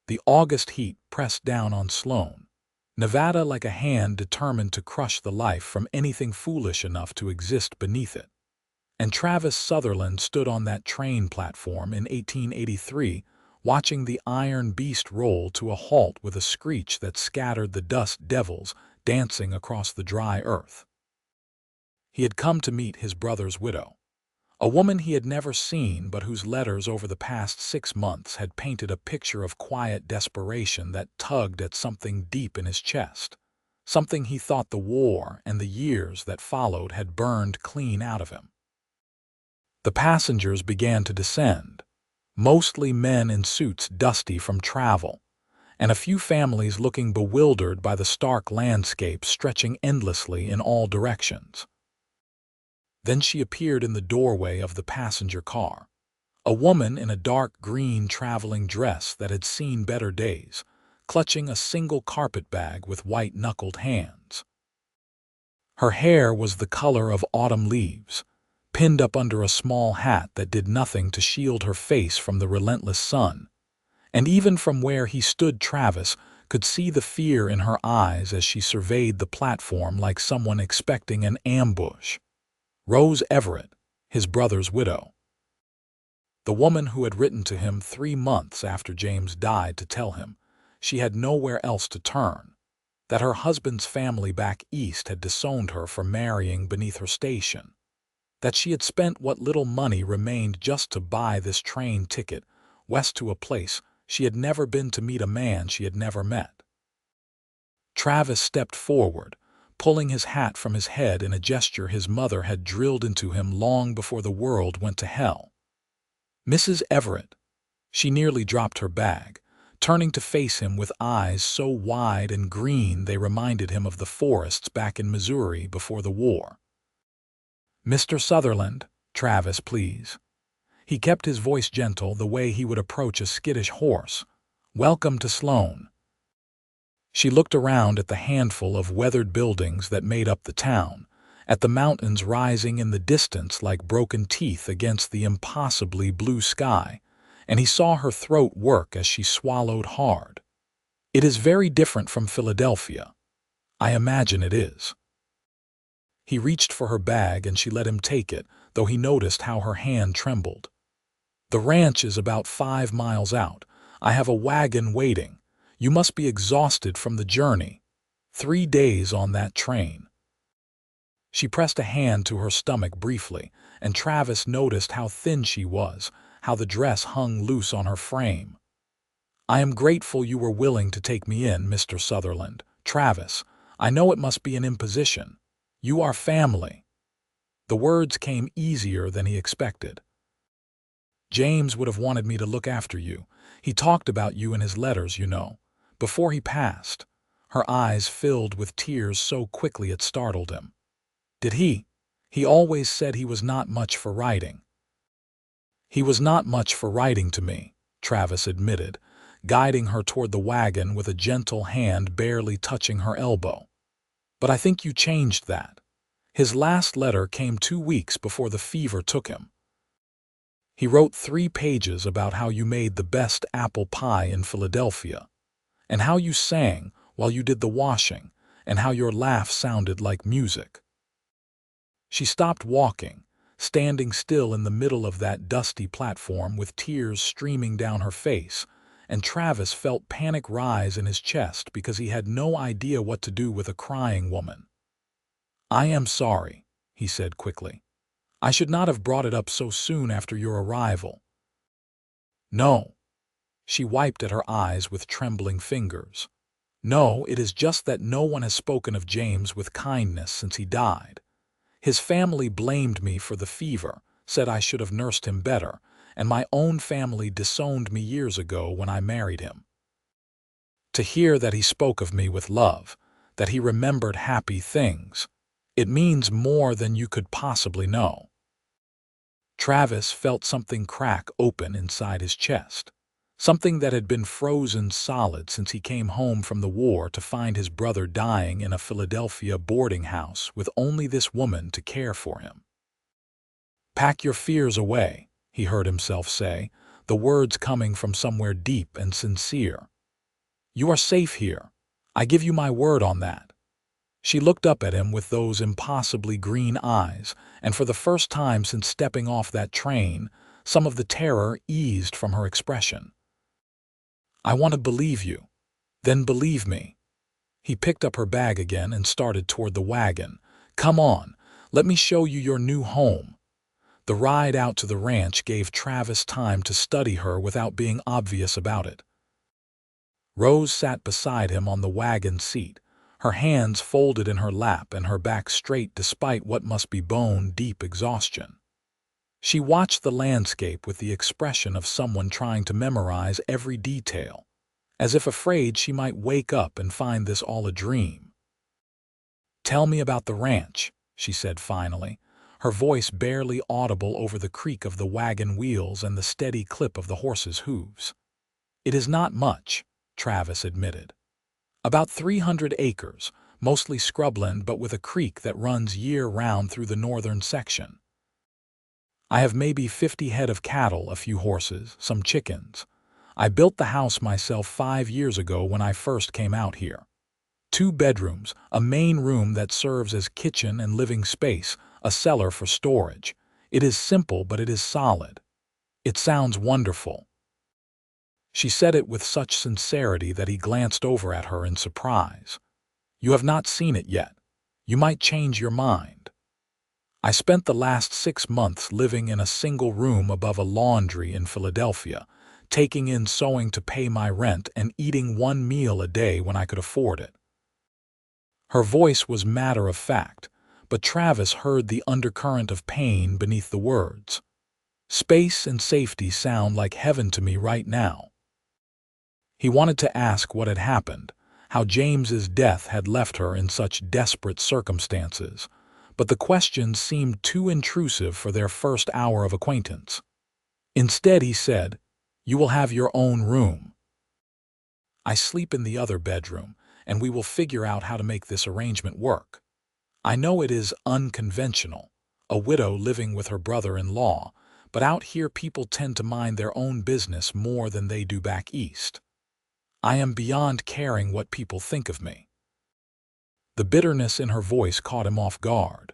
The August heat pressed down on Sloan, Nevada like a hand determined to crush the life from anything foolish enough to exist beneath it. And Travis Sutherland stood on that train platform in 1883, watching the iron beast roll to a halt with a screech that scattered the dust devils dancing across the dry earth. He had come to meet his brother's widow, a woman he had never seen but whose letters over the past 6 months had painted a picture of quiet desperation that tugged at something deep in his chest, something he thought the war and the years that followed had burned clean out of him. The passengers began to descend, mostly men in suits dusty from travel, and a few families looking bewildered by the stark landscape stretching endlessly in all directions. Then she appeared in the doorway of the passenger car, a woman in a dark green traveling dress that had seen better days, clutching a single carpet bag with white-knuckled hands. Her hair was the color of autumn leaves, pinned up under a small hat that did nothing to shield her face from the relentless sun, and even from where he stood Travis could see the fear in her eyes as she surveyed the platform like someone expecting an ambush. Rose Everett, his brother's widow. The woman who had written to him 3 months after James died to tell him she had nowhere else to turn, that her husband's family back east had disowned her for marrying beneath her station, that she had spent what little money remained just to buy this train ticket west to a place she had never been to meet a man she had never met. Travis stepped forward, pulling his hat from his head in a gesture his mother had drilled into him long before the world went to hell. "Mrs. Everett." She nearly dropped her bag, turning to face him with eyes so wide and green they reminded him of the forests back in Missouri before the war. "Mr. Sutherland, Travis, please." He kept his voice gentle, the way he would approach a skittish horse. "Welcome to Sloan." She looked around at the handful of weathered buildings that made up the town, at the mountains rising in the distance like broken teeth against the impossibly blue sky, and he saw her throat work as she swallowed hard. "It is very different from Philadelphia. I imagine it is." He reached for her bag and she let him take it, though he noticed how her hand trembled. "The ranch is about 5 miles out. I have a wagon waiting. You must be exhausted from the journey. 3 days on that train." She pressed a hand to her stomach briefly, and Travis noticed how thin she was, how the dress hung loose on her frame. "I am grateful you were willing to take me in, Mr. Sutherland. Travis, I know it must be an imposition. You are family." The words came easier than he expected. "James would have wanted me to look after you. He talked about you in his letters, you know, before he passed." Her eyes filled with tears so quickly it startled him. "Did he? He always said he was not much for writing." "He was not much for writing to me," Travis admitted, guiding her toward the wagon with a gentle hand barely touching her elbow. "But I think you changed that. His last letter came 2 weeks before the fever took him. He wrote 3 pages about how you made the best apple pie in Philadelphia, and how you sang while you did the washing, and how your laugh sounded like music." She stopped walking, standing still in the middle of that dusty platform with tears streaming down her face, and Travis felt panic rise in his chest because he had no idea what to do with a crying woman. "I am sorry," he said quickly. "I should not have brought it up so soon after your arrival." "No." She wiped at her eyes with trembling fingers. "No, it is just that no one has spoken of James with kindness since he died. His family blamed me for the fever, said I should have nursed him better, and my own family disowned me years ago when I married him. To hear that he spoke of me with love, that he remembered happy things, it means more than you could possibly know." Travis felt something crack open inside his chest, something that had been frozen solid since he came home from the war to find his brother dying in a Philadelphia boarding house with only this woman to care for him. "Pack your fears away," he heard himself say, the words coming from somewhere deep and sincere. You are safe here. I give you my word on that." She looked up at him with those impossibly green eyes, and for the first time since stepping off that train, some of the terror eased from her expression. "I want to believe you. Then believe me." He picked up her bag again and started toward the wagon. "Come on, let me show you your new home." The ride out to the ranch gave Travis time to study her without being obvious about it. Rose sat beside him on the wagon seat, her hands folded in her lap and her back straight despite what must be bone-deep exhaustion. She watched the landscape with the expression of someone trying to memorize every detail, as if afraid she might wake up and find this all a dream. "Tell me about the ranch," she said finally, her voice barely audible over the creak of the wagon wheels and the steady clip of the horses' hooves. "It is not much," Travis admitted. "About 300 acres, mostly scrubland but with a creek that runs year-round through the northern section. I have maybe 50 head of cattle, a few horses, some chickens. I built the house myself 5 years ago when I first came out here. 2 bedrooms, a main room that serves as kitchen and living space, a cellar for storage. It is simple, but it is solid. It sounds wonderful." She said it with such sincerity that he glanced over at her in surprise. "You have not seen it yet. You might change your mind." "I spent the last 6 months living in a single room above a laundry in Philadelphia, taking in sewing to pay my rent and eating 1 meal a day when I could afford it." Her voice was matter-of-fact, but Travis heard the undercurrent of pain beneath the words. "Space and safety sound like heaven to me right now." He wanted to ask what had happened, how James's death had left her in such desperate circumstances, but the questions seemed too intrusive for their first hour of acquaintance. Instead, he said, "You will have your own room. I sleep in the other bedroom, and we will figure out how to make this arrangement work. I know it is unconventional, a widow living with her brother-in-law, but out here people tend to mind their own business more than they do back east. I am beyond caring what people think of me." The bitterness in her voice caught him off guard.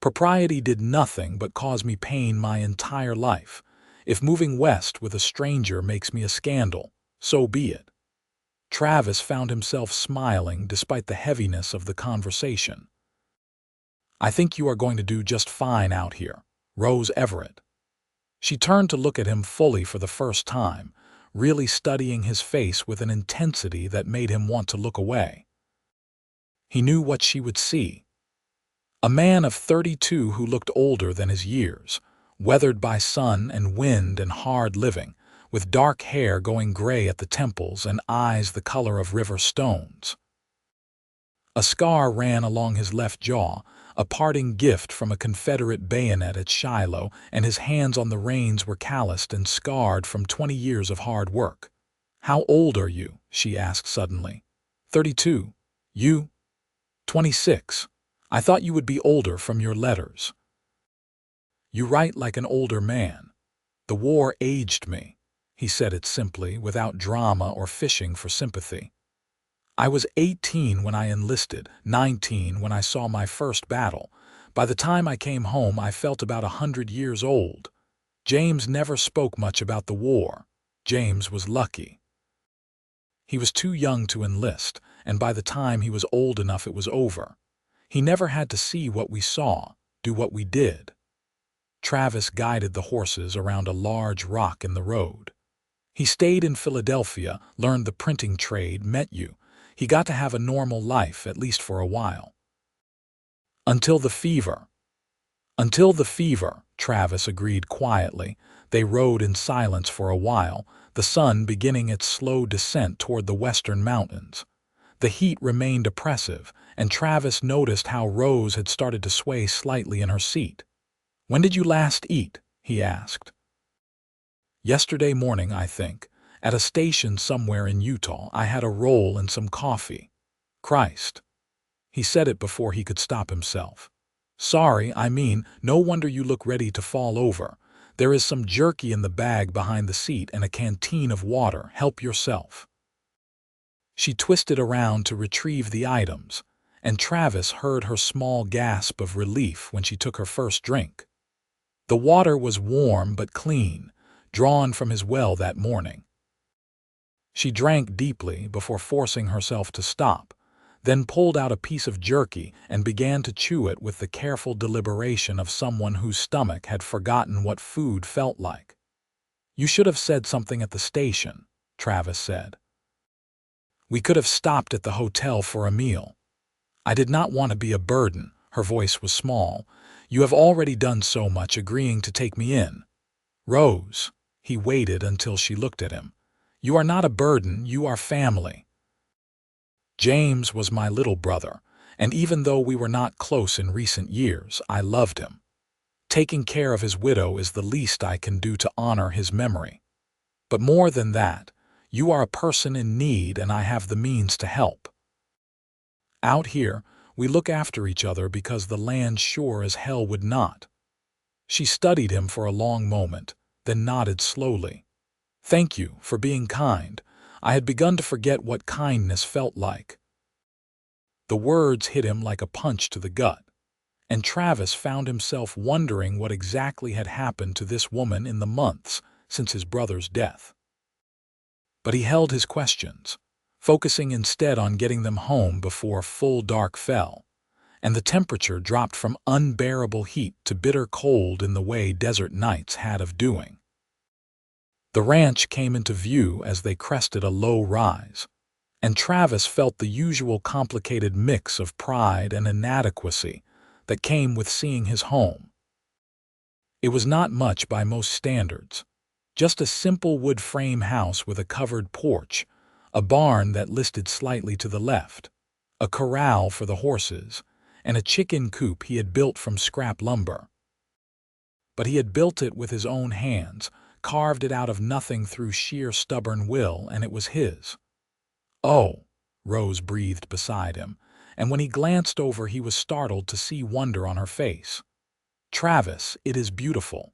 "Propriety did nothing but cause me pain my entire life. If moving west with a stranger makes me a scandal, so be it." Travis found himself smiling despite the heaviness of the conversation. "I think you are going to do just fine out here, Rose Everett." She turned to look at him fully for the first time, really studying his face with an intensity that made him want to look away. He knew what she would see. A man of 32 who looked older than his years, weathered by sun and wind and hard living, with dark hair going gray at the temples and eyes the color of river stones. A scar ran along his left jaw, a parting gift from a Confederate bayonet at Shiloh, and his hands on the reins were calloused and scarred from 20 years of hard work. "How old are you?" she asked suddenly. 32. "You?" 26. "I thought you would be older from your letters." "You write like an older man. The war aged me." He said it simply, without drama or fishing for sympathy. "I was 18 when I enlisted, 19 when I saw my first battle. By the time I came home, I felt about 100 years old." James never spoke much about the war. James was lucky. He was too young to enlist, and by the time he was old enough it was over. He never had to see what we saw, do what we did. Travis guided the horses around a large rock in the road. "He stayed in Philadelphia, learned the printing trade, met you. He got to have a normal life, at least for a while. Until the fever." "Until the fever," Travis agreed quietly. They rode in silence for a while, the sun beginning its slow descent toward the western mountains. The heat remained oppressive, and Travis noticed how Rose had started to sway slightly in her seat. "When did you last eat?" he asked. "Yesterday morning, I think. At a station somewhere in Utah, I had a roll and some coffee." "Christ." He said it before he could stop himself. "Sorry, I mean, no wonder you look ready to fall over. There is some jerky in the bag behind the seat and a canteen of water. Help yourself." She twisted around to retrieve the items, and Travis heard her small gasp of relief when she took her first drink. The water was warm but clean, drawn from his well that morning. She drank deeply before forcing herself to stop, then pulled out a piece of jerky and began to chew it with the careful deliberation of someone whose stomach had forgotten what food felt like. "You should have said something at the station," Travis said. "We could have stopped at the hotel for a meal." "I did not want to be a burden." Her voice was small. "You have already done so much agreeing to take me in." "Rose." He waited until she looked at him. "You are not a burden, you are family." James was my little brother, and even though we were not close in recent years, I loved him. Taking care of his widow is the least I can do to honor his memory. But more than that, you are a person in need and I have the means to help. Out here, we look after each other because the land sure as hell would not. She studied him for a long moment, then nodded slowly. "Thank you for being kind. I had begun to forget what kindness felt like." The words hit him like a punch to the gut, and Travis found himself wondering what exactly had happened to this woman in the months since his brother's death. But he held his questions, focusing instead on getting them home before full dark fell, and the temperature dropped from unbearable heat to bitter cold in the way desert nights had of doing. The ranch came into view as they crested a low rise, and Travis felt the usual complicated mix of pride and inadequacy that came with seeing his home. It was not much by most standards, just a simple wood frame house with a covered porch, a barn that listed slightly to the left, a corral for the horses, and a chicken coop he had built from scrap lumber. But he had built it with his own hands, carved it out of nothing through sheer stubborn will, and it was his. "Oh," Rose breathed beside him, and when he glanced over he was startled to see wonder on her face. "Travis, it is beautiful."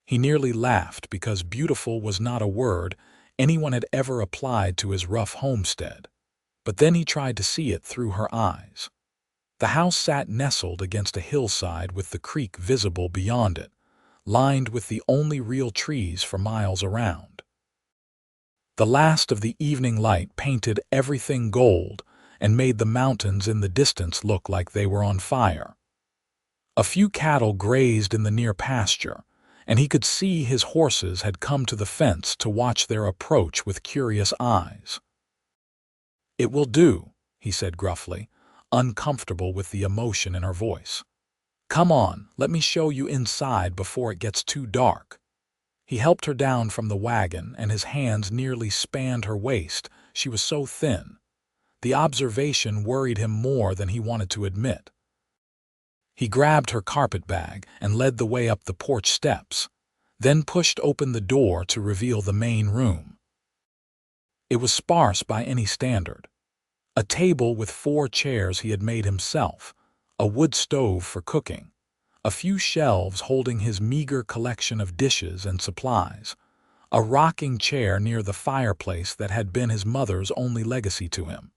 He nearly laughed because beautiful was not a word anyone had ever applied to his rough homestead, but then he tried to see it through her eyes. The house sat nestled against a hillside with the creek visible beyond it, lined with the only real trees for miles around. The last of the evening light painted everything gold and made the mountains in the distance look like they were on fire. A few cattle grazed in the near pasture, and he could see his horses had come to the fence to watch their approach with curious eyes. "It will do," he said gruffly, uncomfortable with the emotion in her voice. "Come on, let me show you inside before it gets too dark." He helped her down from the wagon, and his hands nearly spanned her waist. She was so thin. The observation worried him more than he wanted to admit. He grabbed her carpet bag and led the way up the porch steps, then pushed open the door to reveal the main room. It was sparse by any standard. A table with 4 chairs he had made himself, a wood stove for cooking, a few shelves holding his meager collection of dishes and supplies, a rocking chair near the fireplace that had been his mother's only legacy to him.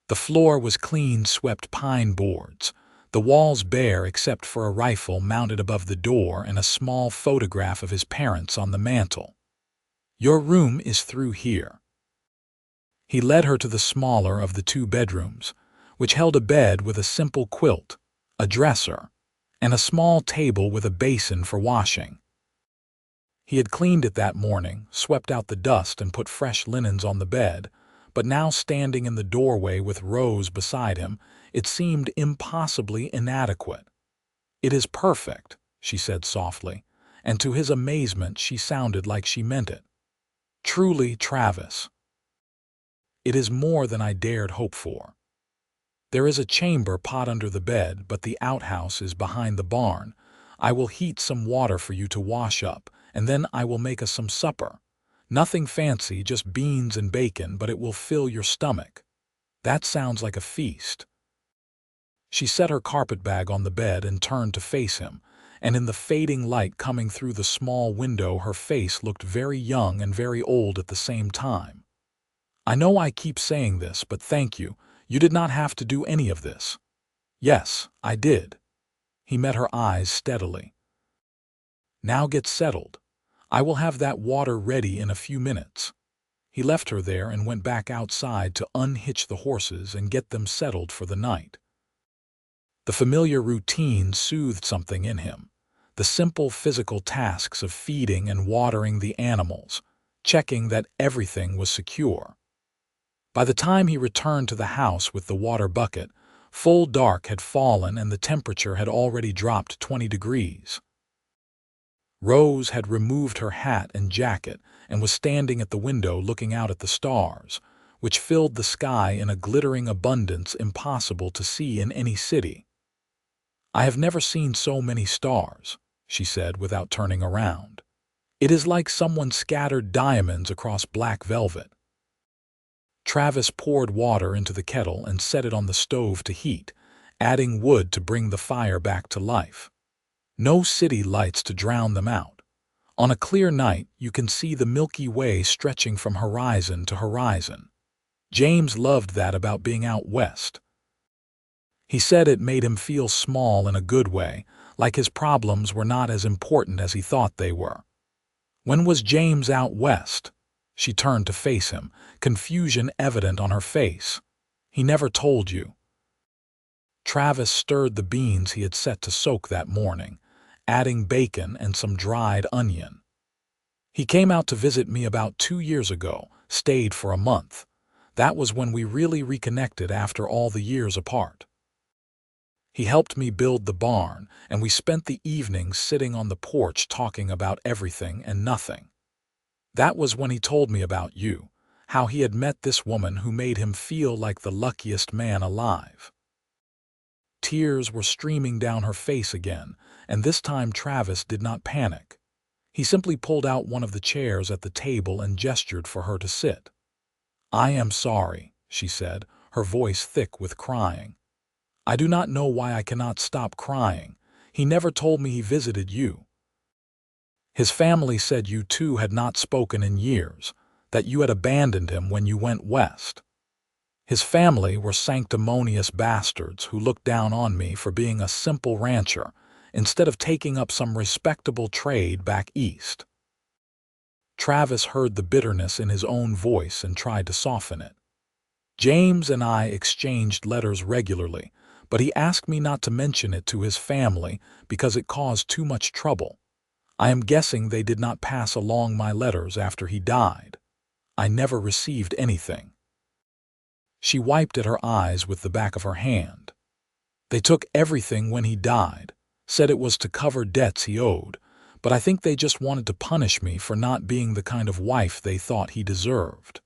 The floor was clean swept pine boards, the walls bare except for a rifle mounted above the door and a small photograph of his parents on the mantel. "Your room is through here." He led her to the smaller of the 2 bedrooms, which held a bed with a simple quilt, a dresser, and a small table with a basin for washing. He had cleaned it that morning, swept out the dust and put fresh linens on the bed, but now standing in the doorway with Rose beside him, it seemed impossibly inadequate. "It is perfect," she said softly, and to his amazement she sounded like she meant it. "Truly, Travis. It is more than I dared hope for. There is a chamber pot under the bed, but the outhouse is behind the barn. I will heat some water for you to wash up, and then I will make us some supper. Nothing fancy, just beans and bacon, but it will fill your stomach. That sounds like a feast." She set her carpetbag on the bed and turned to face him, and in the fading light coming through the small window her face looked very young and very old at the same time. I know I keep saying this, but thank you. You did not have to do any of this. Yes, I did. He met her eyes steadily. Now get settled. I will have that water ready in a few minutes. He left her there and went back outside to unhitch the horses and get them settled for the night. The familiar routine soothed something in him. The simple physical tasks of feeding and watering the animals, checking that everything was secure. By the time he returned to the house with the water bucket, full dark had fallen and the temperature had already dropped 20 degrees. Rose had removed her hat and jacket and was standing at the window looking out at the stars, which filled the sky in a glittering abundance impossible to see in any city. "I have never seen so many stars," she said without turning around. "It is like someone scattered diamonds across black velvet." Travis poured water into the kettle and set it on the stove to heat, adding wood to bring the fire back to life. No city lights to drown them out. On a clear night, you can see the Milky Way stretching from horizon to horizon. James loved that about being out west. He said it made him feel small in a good way, like his problems were not as important as he thought they were. "When was James out west?" She turned to face him, confusion evident on her face. "He never told you." Travis stirred the beans he had set to soak that morning, adding bacon and some dried onion. "He came out to visit me about 2 years ago, stayed for a month. That was when we really reconnected after all the years apart. He helped me build the barn, and we spent the evenings sitting on the porch talking about everything and nothing. That was when he told me about you, how he had met this woman who made him feel like the luckiest man alive." Tears were streaming down her face again, and this time Travis did not panic. He simply pulled out one of the chairs at the table and gestured for her to sit. "I am sorry," she said, her voice thick with crying. "I do not know why I cannot stop crying. He never told me he visited you. His family said you two had not spoken in years, that you had abandoned him when you went west. His family were sanctimonious bastards who looked down on me for being a simple rancher instead of taking up some respectable trade back east." Travis heard the bitterness in his own voice and tried to soften it. "James and I exchanged letters regularly, but he asked me not to mention it to his family because it caused too much trouble. I am guessing they did not pass along my letters after he died. I never received anything." She wiped at her eyes with the back of her hand. "They took everything when he died, said it was to cover debts he owed, but I think they just wanted to punish me for not being the kind of wife they thought he deserved.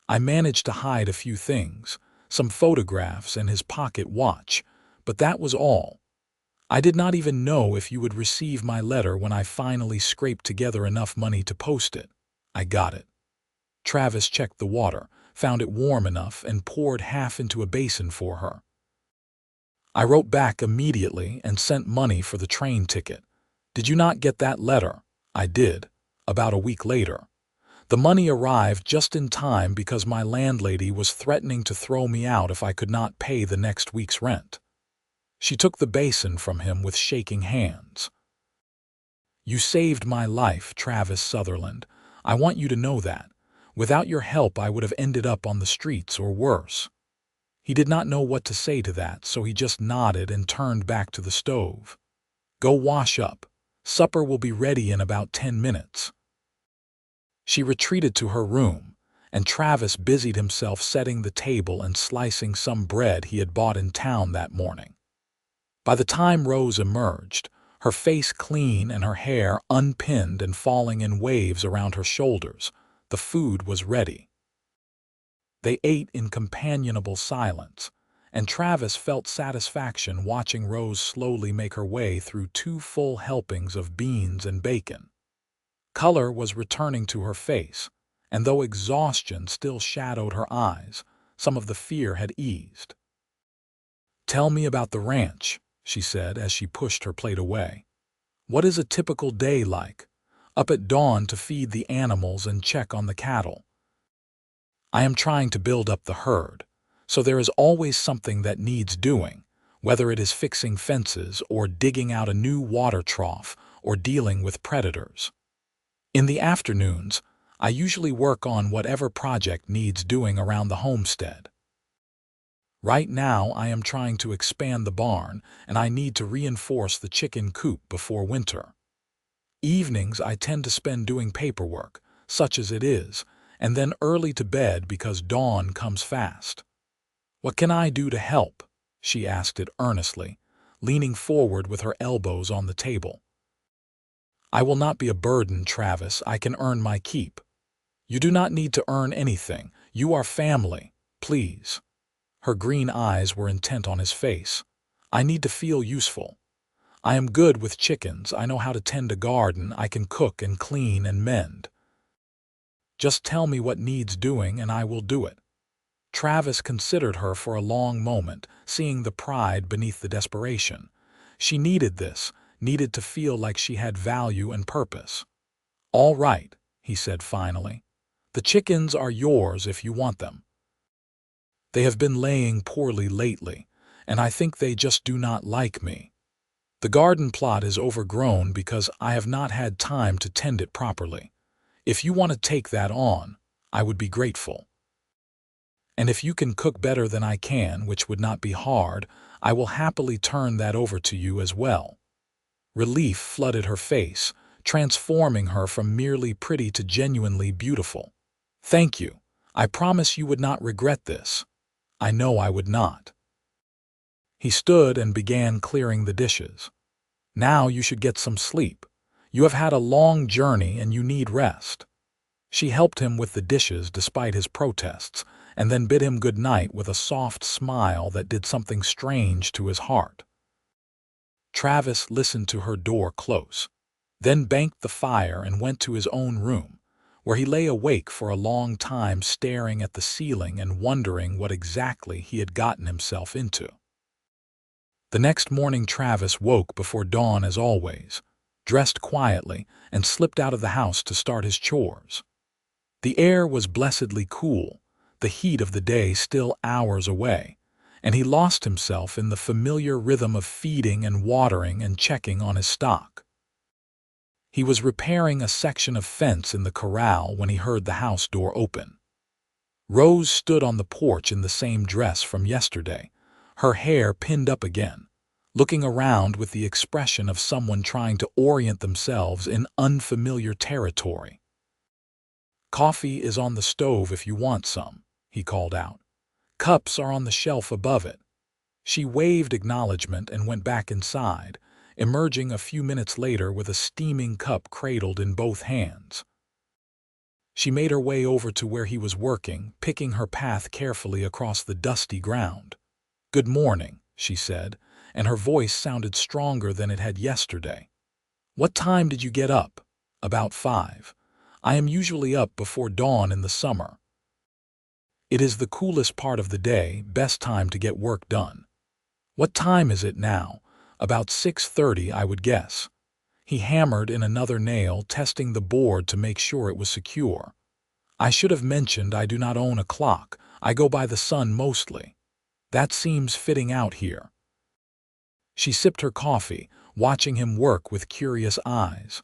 I managed to hide a few things, some photographs and his pocket watch, but that was all. I did not even know if you would receive my letter when I finally scraped together enough money to post it. I got it." Travis checked the water, found it warm enough, and poured half into a basin for her. "I wrote back immediately and sent money for the train ticket. Did you not get that letter?" "I did, about a week later. The money arrived just in time because my landlady was threatening to throw me out if I could not pay the next week's rent." She took the basin from him with shaking hands. "You saved my life, Travis Sutherland. I want you to know that. Without your help I would have ended up on the streets or worse." He did not know what to say to that, so he just nodded and turned back to the stove. "Go wash up. Supper will be ready in about 10 minutes." She retreated to her room, and Travis busied himself setting the table and slicing some bread he had bought in town that morning. By the time Rose emerged, her face clean and her hair unpinned and falling in waves around her shoulders, the food was ready. They ate in companionable silence, and Travis felt satisfaction watching Rose slowly make her way through 2 full helpings of beans and bacon. Color was returning to her face, and though exhaustion still shadowed her eyes, some of the fear had eased. "Tell me about the ranch," she said as she pushed her plate away. "What is a typical day like? Up at dawn to feed the animals and check on the cattle." I am trying to build up the herd, so there is always something that needs doing, whether it is fixing fences or digging out a new water trough or dealing with predators. In the afternoons, I usually work on whatever project needs doing around the homestead. Right now, I am trying to expand the barn, and I need to reinforce the chicken coop before winter. Evenings, I tend to spend doing paperwork, such as it is, and then early to bed because dawn comes fast. What can I do to help? She asked it earnestly, leaning forward with her elbows on the table. I will not be a burden, Travis. I can earn my keep. You do not need to earn anything. You are family. Please. Her green eyes were intent on his face. I need to feel useful. I am good with chickens. I know how to tend a garden. I can cook and clean and mend. Just tell me what needs doing and I will do it. Travis considered her for a long moment, seeing the pride beneath the desperation. She needed this, needed to feel like she had value and purpose. All right, he said finally. The chickens are yours if you want them. They have been laying poorly lately, and I think they just do not like me. The garden plot is overgrown because I have not had time to tend it properly. If you want to take that on, I would be grateful. And if you can cook better than I can, which would not be hard, I will happily turn that over to you as well. Relief flooded her face, transforming her from merely pretty to genuinely beautiful. Thank you. I promise you would not regret this. I know I would not. He stood and began clearing the dishes. Now you should get some sleep. You have had a long journey and you need rest. She helped him with the dishes despite his protests, and then bid him good night with a soft smile that did something strange to his heart. Travis listened to her door close, then banked the fire and went to his own room, where he lay awake for a long time staring at the ceiling and wondering what exactly he had gotten himself into. The next morning Travis woke before dawn as always, dressed quietly, and slipped out of the house to start his chores. The air was blessedly cool, the heat of the day still hours away, and he lost himself in the familiar rhythm of feeding and watering and checking on his stock. He was repairing a section of fence in the corral when he heard the house door open. Rose stood on the porch in the same dress from yesterday, her hair pinned up again, looking around with the expression of someone trying to orient themselves in unfamiliar territory. "Coffee is on the stove if you want some," he called out. "Cups are on the shelf above it." She waved acknowledgement and went back inside, emerging a few minutes later with a steaming cup cradled in both hands. She made her way over to where he was working, picking her path carefully across the dusty ground. "Good morning," she said, and her voice sounded stronger than it had yesterday. "What time did you get up?" "About 5. I am usually up before dawn in the summer. It is the coolest part of the day, best time to get work done." "What time is it now?" "About 6:30, I would guess." He hammered in another nail, testing the board to make sure it was secure. "I should have mentioned I do not own a clock. I go by the sun mostly. That seems fitting out here." She sipped her coffee, watching him work with curious eyes.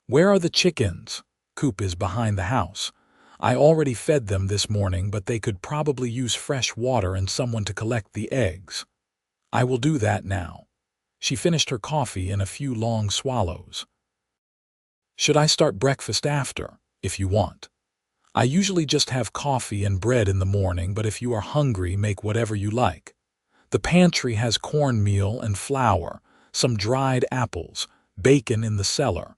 "Where are the chickens?" "Coop is behind the house. I already fed them this morning, but they could probably use fresh water and someone to collect the eggs." "I will do that now." She finished her coffee in a few long swallows. "Should I start breakfast after, if you want? I usually just have coffee and bread in the morning, but if you are hungry, make whatever you like. The pantry has cornmeal and flour, some dried apples, bacon in the cellar."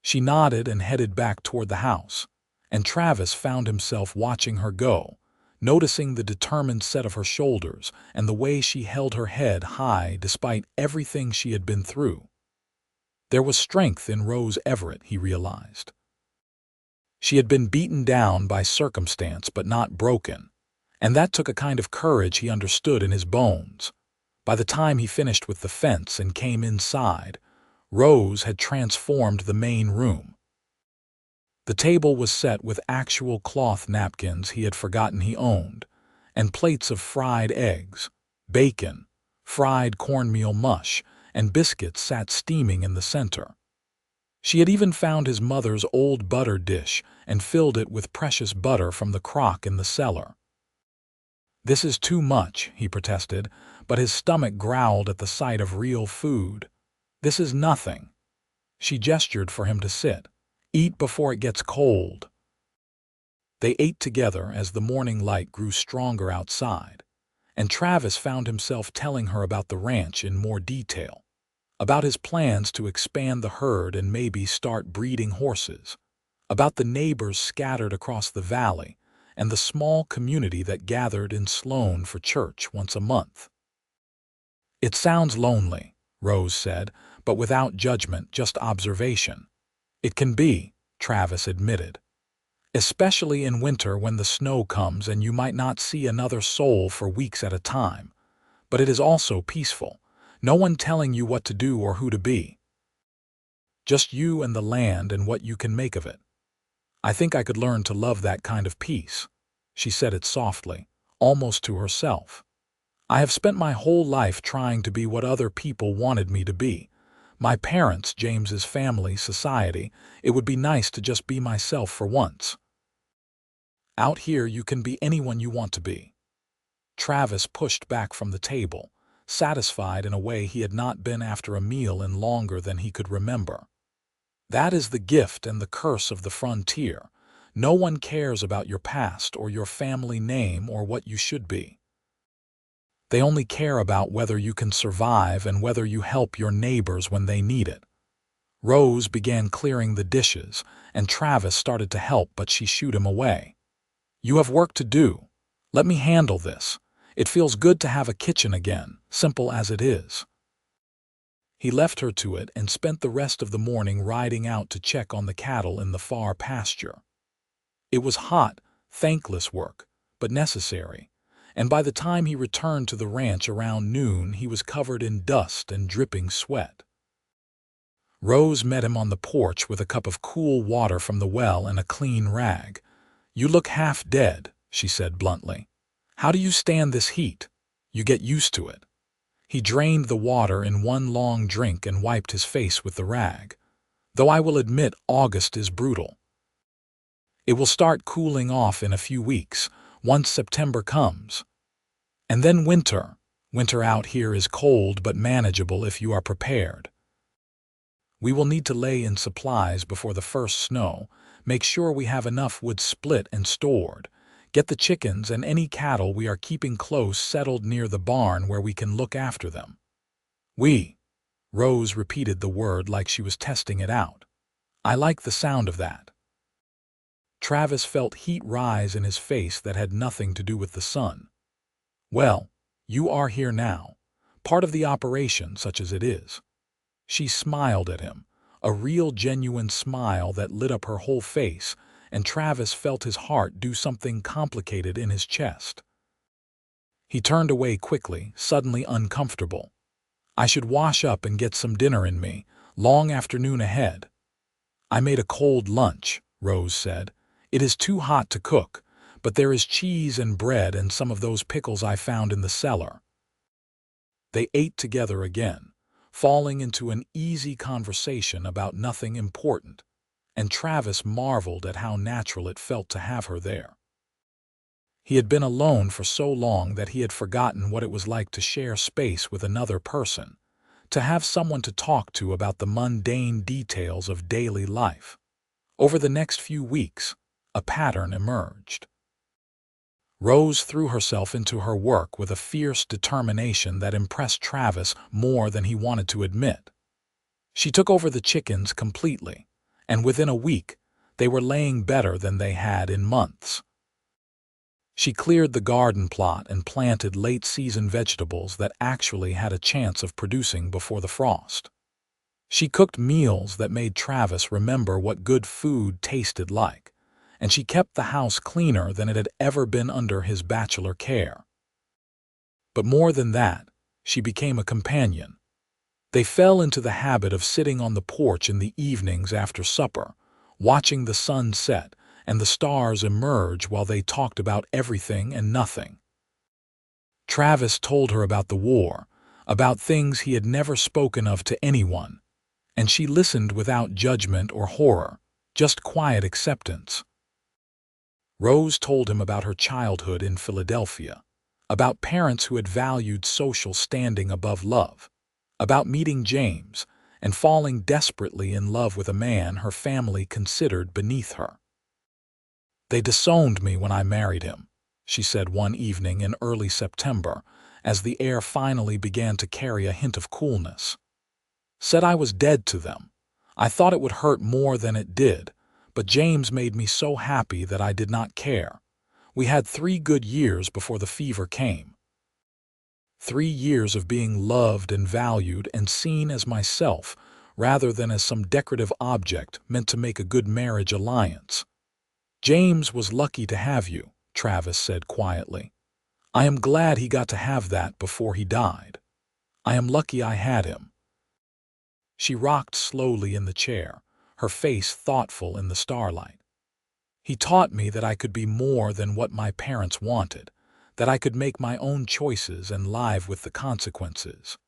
She nodded and headed back toward the house, and Travis found himself watching her go, noticing the determined set of her shoulders and the way she held her head high despite everything she had been through. There was strength in Rose Everett, he realized. She had been beaten down by circumstance but not broken, and that took a kind of courage he understood in his bones. By the time he finished with the fence and came inside, Rose had transformed the main room. The table was set with actual cloth napkins he had forgotten he owned, and plates of fried eggs, bacon, fried cornmeal mush, and biscuits sat steaming in the center. She had even found his mother's old butter dish and filled it with precious butter from the crock in the cellar. "This is too much," he protested, but his stomach growled at the sight of real food. "This is nothing." She gestured for him to sit. "Eat before it gets cold." They ate together as the morning light grew stronger outside, and Travis found himself telling her about the ranch in more detail, about his plans to expand the herd and maybe start breeding horses, about the neighbors scattered across the valley, and the small community that gathered in Sloan for church once a month. "It sounds lonely," Rose said, but without judgment, just observation. "It can be," Travis admitted, "especially in winter when the snow comes and you might not see another soul for weeks at a time. But it is also peaceful. No one telling you what to do or who to be. Just you and the land and what you can make of it. I think I could learn to love that kind of peace." She said it softly, almost to herself. "I have spent my whole life trying to be what other people wanted me to be. My parents, James's family, society. It would be nice to just be myself for once. Out here you can be anyone you want to be." Travis pushed back from the table, satisfied in a way he had not been after a meal in longer than he could remember. "That is the gift and the curse of the frontier. No one cares about your past or your family name or what you should be. They only care about whether you can survive and whether you help your neighbors when they need it." Rose began clearing the dishes, and Travis started to help, but she shooed him away. "You have work to do. Let me handle this. It feels good to have a kitchen again, simple as it is." He left her to it and spent the rest of the morning riding out to check on the cattle in the far pasture. It was hot, thankless work, but necessary, and by the time he returned to the ranch around noon, he was covered in dust and dripping sweat. Rose met him on the porch with a cup of cool water from the well and a clean rag. "You look half dead," she said bluntly. "How do you stand this heat?" "You get used to it." He drained the water in one long drink and wiped his face with the rag. "Though I will admit August is brutal. It will start cooling off in a few weeks, once September comes. And then winter. Winter out here is cold but manageable if you are prepared. We will need to lay in supplies before the first snow, make sure we have enough wood split and stored, get the chickens and any cattle we are keeping close settled near the barn where we can look after them." Rose repeated the word like she was testing it out. "I like the sound of that." Travis felt heat rise in his face that had nothing to do with the sun. "Well, you are here now, part of the operation such as it is." She smiled at him, a real genuine smile that lit up her whole face, and Travis felt his heart do something complicated in his chest. He turned away quickly, suddenly uncomfortable. "I should wash up and get some dinner in me. Long afternoon ahead." "I made a cold lunch," Rose said. "It is too hot to cook, but there is cheese and bread and some of those pickles I found in the cellar." They ate together again, falling into an easy conversation about nothing important, and Travis marveled at how natural it felt to have her there. He had been alone for so long that he had forgotten what it was like to share space with another person, to have someone to talk to about the mundane details of daily life. Over the next few weeks, a pattern emerged. Rose threw herself into her work with a fierce determination that impressed Travis more than he wanted to admit. She took over the chickens completely, and within a week, they were laying better than they had in months. She cleared the garden plot and planted late-season vegetables that actually had a chance of producing before the frost. She cooked meals that made Travis remember what good food tasted like, and she kept the house cleaner than it had ever been under his bachelor care. But more than that, she became a companion. They fell into the habit of sitting on the porch in the evenings after supper, watching the sun set and the stars emerge while they talked about everything and nothing. Travis told her about the war, about things he had never spoken of to anyone, and she listened without judgment or horror, just quiet acceptance. Rose told him about her childhood in Philadelphia, about parents who had valued social standing above love, about meeting James and falling desperately in love with a man her family considered beneath her. "They disowned me when I married him," she said one evening in early September, as the air finally began to carry a hint of coolness. "Said I was dead to them. I thought it would hurt more than it did, but James made me so happy that I did not care. We had 3 good years before the fever came. 3 years of being loved and valued and seen as myself rather than as some decorative object meant to make a good marriage alliance. James was lucky to have you," Travis said quietly. "I am glad he got to have that before he died. I am lucky I had him." She rocked slowly in the chair, her face thoughtful in the starlight. "He taught me that I could be more than what my parents wanted, that I could make my own choices and live with the consequences.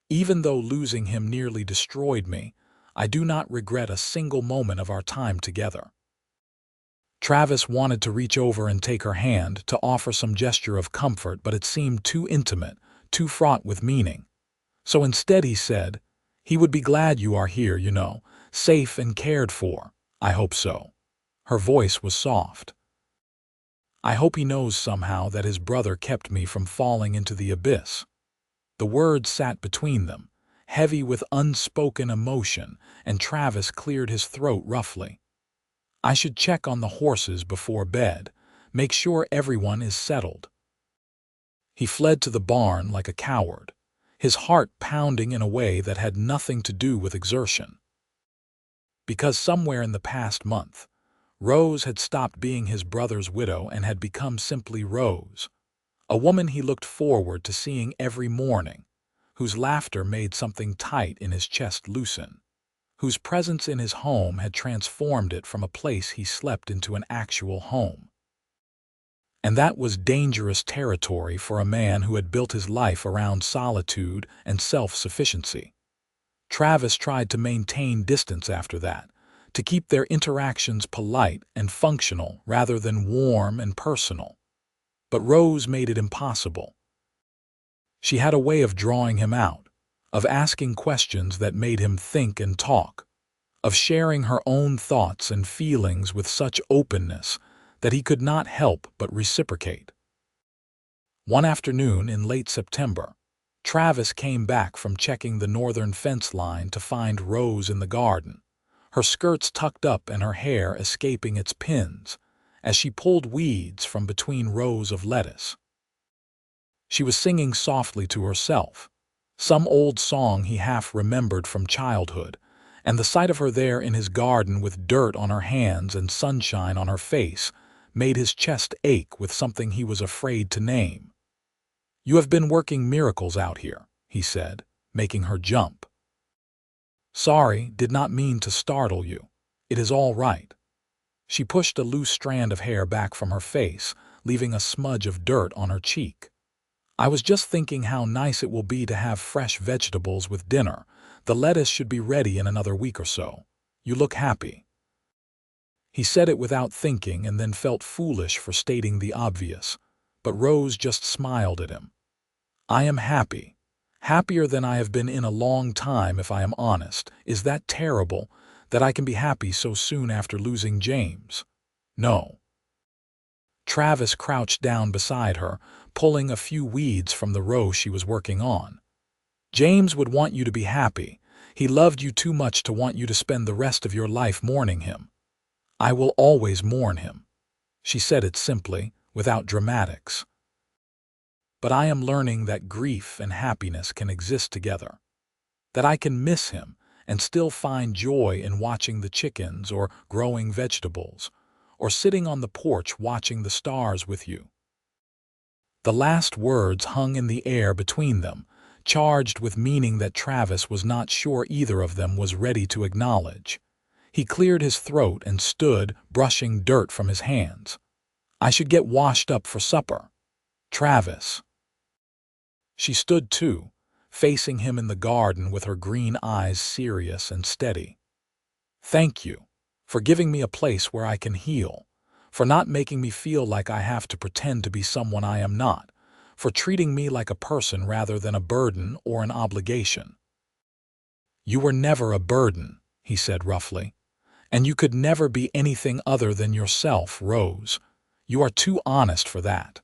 Even though losing him nearly destroyed me, I do not regret a single moment of our time together." Travis wanted to reach over and take her hand, to offer some gesture of comfort, but it seemed too intimate, too fraught with meaning. So instead he said, "He would be glad you are here, you know, safe and cared for. I hope so." Her voice was soft. "I hope he knows somehow that his brother kept me from falling into the abyss." The words sat between them, heavy with unspoken emotion, and Travis cleared his throat roughly. "I should check on the horses before bed, make sure everyone is settled." He fled to the barn like a coward, his heart pounding in a way that had nothing to do with exertion. Because somewhere in the past month, Rose had stopped being his brother's widow and had become simply Rose, a woman he looked forward to seeing every morning, whose laughter made something tight in his chest loosen, whose presence in his home had transformed it from a place he slept into an actual home. And that was dangerous territory for a man who had built his life around solitude and self-sufficiency. Travis tried to maintain distance after that, to keep their interactions polite and functional rather than warm and personal. But Rose made it impossible. She had a way of drawing him out, of asking questions that made him think and talk, of sharing her own thoughts and feelings with such openness that he could not help but reciprocate. One afternoon in late September, Travis came back from checking the northern fence line to find Rose in the garden, her skirts tucked up and her hair escaping its pins, as she pulled weeds from between rows of lettuce. She was singing softly to herself, some old song he half remembered from childhood, and the sight of her there in his garden with dirt on her hands and sunshine on her face made his chest ache with something he was afraid to name. "You have been working miracles out here," he said, making her jump. "Sorry, did not mean to startle you. It is all right." She pushed a loose strand of hair back from her face, leaving a smudge of dirt on her cheek. "I was just thinking how nice it will be to have fresh vegetables with dinner. The lettuce should be ready in another week or so. You look happy." He said it without thinking and then felt foolish for stating the obvious, but Rose just smiled at him. "I am happy. Happier than I have been in a long time, if I am honest. Is that terrible, that I can be happy so soon after losing James?" "No." Travis crouched down beside her, pulling a few weeds from the row she was working on. "James would want you to be happy. He loved you too much to want you to spend the rest of your life mourning him. I will always mourn him." She said it simply, without dramatics. "But I am learning that grief and happiness can exist together. That I can miss him and still find joy in watching the chickens or growing vegetables, or sitting on the porch watching the stars with you." The last words hung in the air between them, charged with meaning that Travis was not sure either of them was ready to acknowledge. He cleared his throat and stood, brushing dirt from his hands. "I should get washed up for supper. Travis." She stood too, facing him in the garden with her green eyes serious and steady. "Thank you for giving me a place where I can heal, for not making me feel like I have to pretend to be someone I am not, for treating me like a person rather than a burden or an obligation." "You were never a burden," he said roughly. "And you could never be anything other than yourself, Rose. You are too honest for that."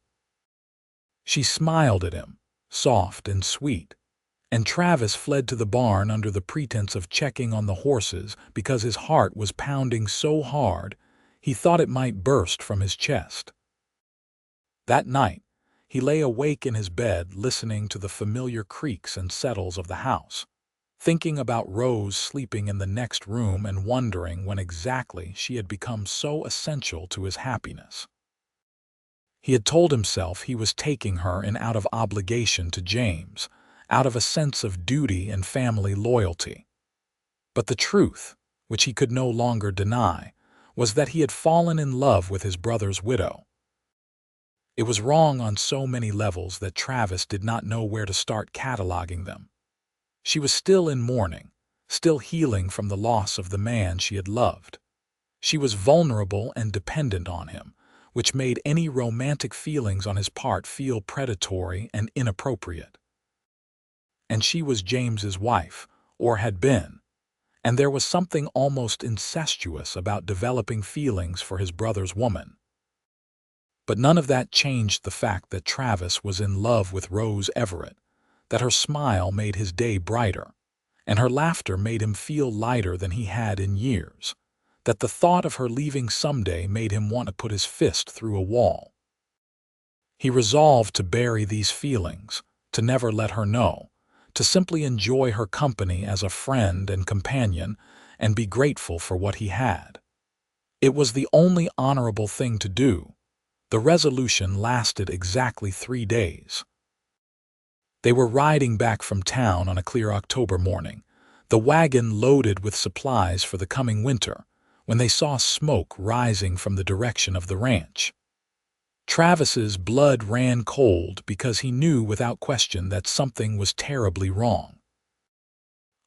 She smiled at him, soft and sweet, and Travis fled to the barn under the pretense of checking on the horses because his heart was pounding so hard he thought it might burst from his chest. That night, he lay awake in his bed listening to the familiar creaks and settles of the house, thinking about Rose sleeping in the next room and wondering when exactly she had become so essential to his happiness. He had told himself he was taking her in out of obligation to James, out of a sense of duty and family loyalty. But the truth, which he could no longer deny, was that he had fallen in love with his brother's widow. It was wrong on so many levels that Travis did not know where to start cataloging them. She was still in mourning, still healing from the loss of the man she had loved. She was vulnerable and dependent on him, which made any romantic feelings on his part feel predatory and inappropriate. And she was James's wife, or had been, and there was something almost incestuous about developing feelings for his brother's woman. But none of that changed the fact that Travis was in love with Rose Everett, that her smile made his day brighter, and her laughter made him feel lighter than he had in years, that the thought of her leaving someday made him want to put his fist through a wall. He resolved to bury these feelings, to never let her know, to simply enjoy her company as a friend and companion and be grateful for what he had. It was the only honorable thing to do. The resolution lasted exactly 3 days. They were riding back from town on a clear October morning, the wagon loaded with supplies for the coming winter, when they saw smoke rising from the direction of the ranch. Travis's blood ran cold because he knew without question that something was terribly wrong.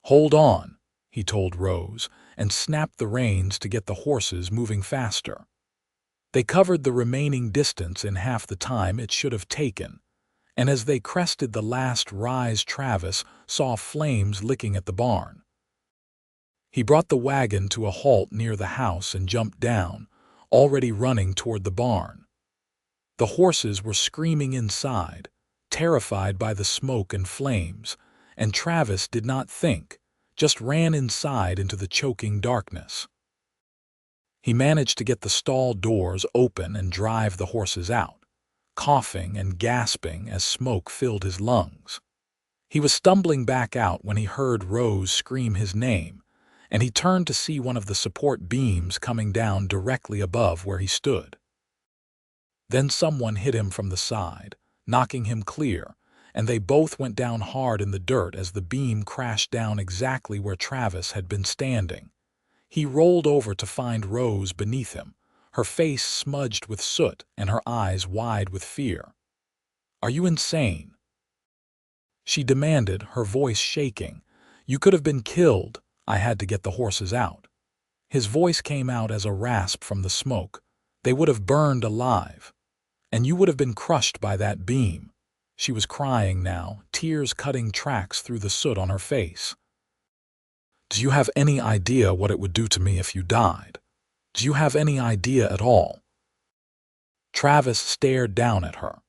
"Hold on," he told Rose, and snapped the reins to get the horses moving faster. They covered the remaining distance in half the time it should have taken, and as they crested the last rise Travis saw flames licking at the barn. He brought the wagon to a halt near the house and jumped down, already running toward the barn. The horses were screaming inside, terrified by the smoke and flames, and Travis did not think, just ran inside into the choking darkness. He managed to get the stall doors open and drive the horses out, coughing and gasping as smoke filled his lungs. He was stumbling back out when he heard Rose scream his name, and he turned to see one of the support beams coming down directly above where he stood. Then someone hit him from the side, knocking him clear, and they both went down hard in the dirt as the beam crashed down exactly where Travis had been standing. He rolled over to find Rose beneath him, her face smudged with soot and her eyes wide with fear. "Are you insane?" she demanded, her voice shaking. "You could have been killed. I had to get the horses out." His voice came out as a rasp from the smoke. "They would have burned alive. And you would have been crushed by that beam." She was crying now, tears cutting tracks through the soot on her face. "Do you have any idea what it would do to me if you died? Do you have any idea at all?" Travis stared down at her,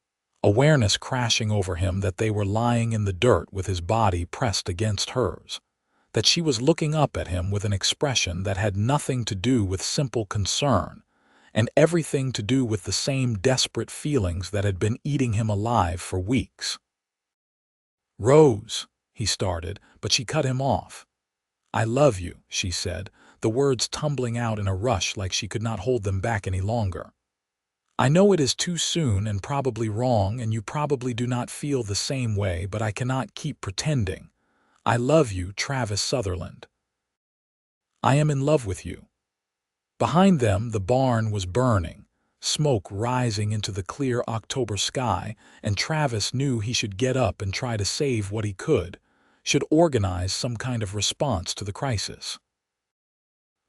awareness crashing over him that they were lying in the dirt with his body pressed against hers, that she was looking up at him with an expression that had nothing to do with simple concern, and everything to do with the same desperate feelings that had been eating him alive for weeks. "Rose," he started, but she cut him off. "I love you," she said, the words tumbling out in a rush like she could not hold them back any longer. "I know it is too soon and probably wrong, and you probably do not feel the same way, but I cannot keep pretending. I love you, Travis Sutherland." I am in love with you." Behind them, the barn was burning, smoke rising into the clear October sky, and Travis knew he should get up and try to save what he could, should organize some kind of response to the crisis.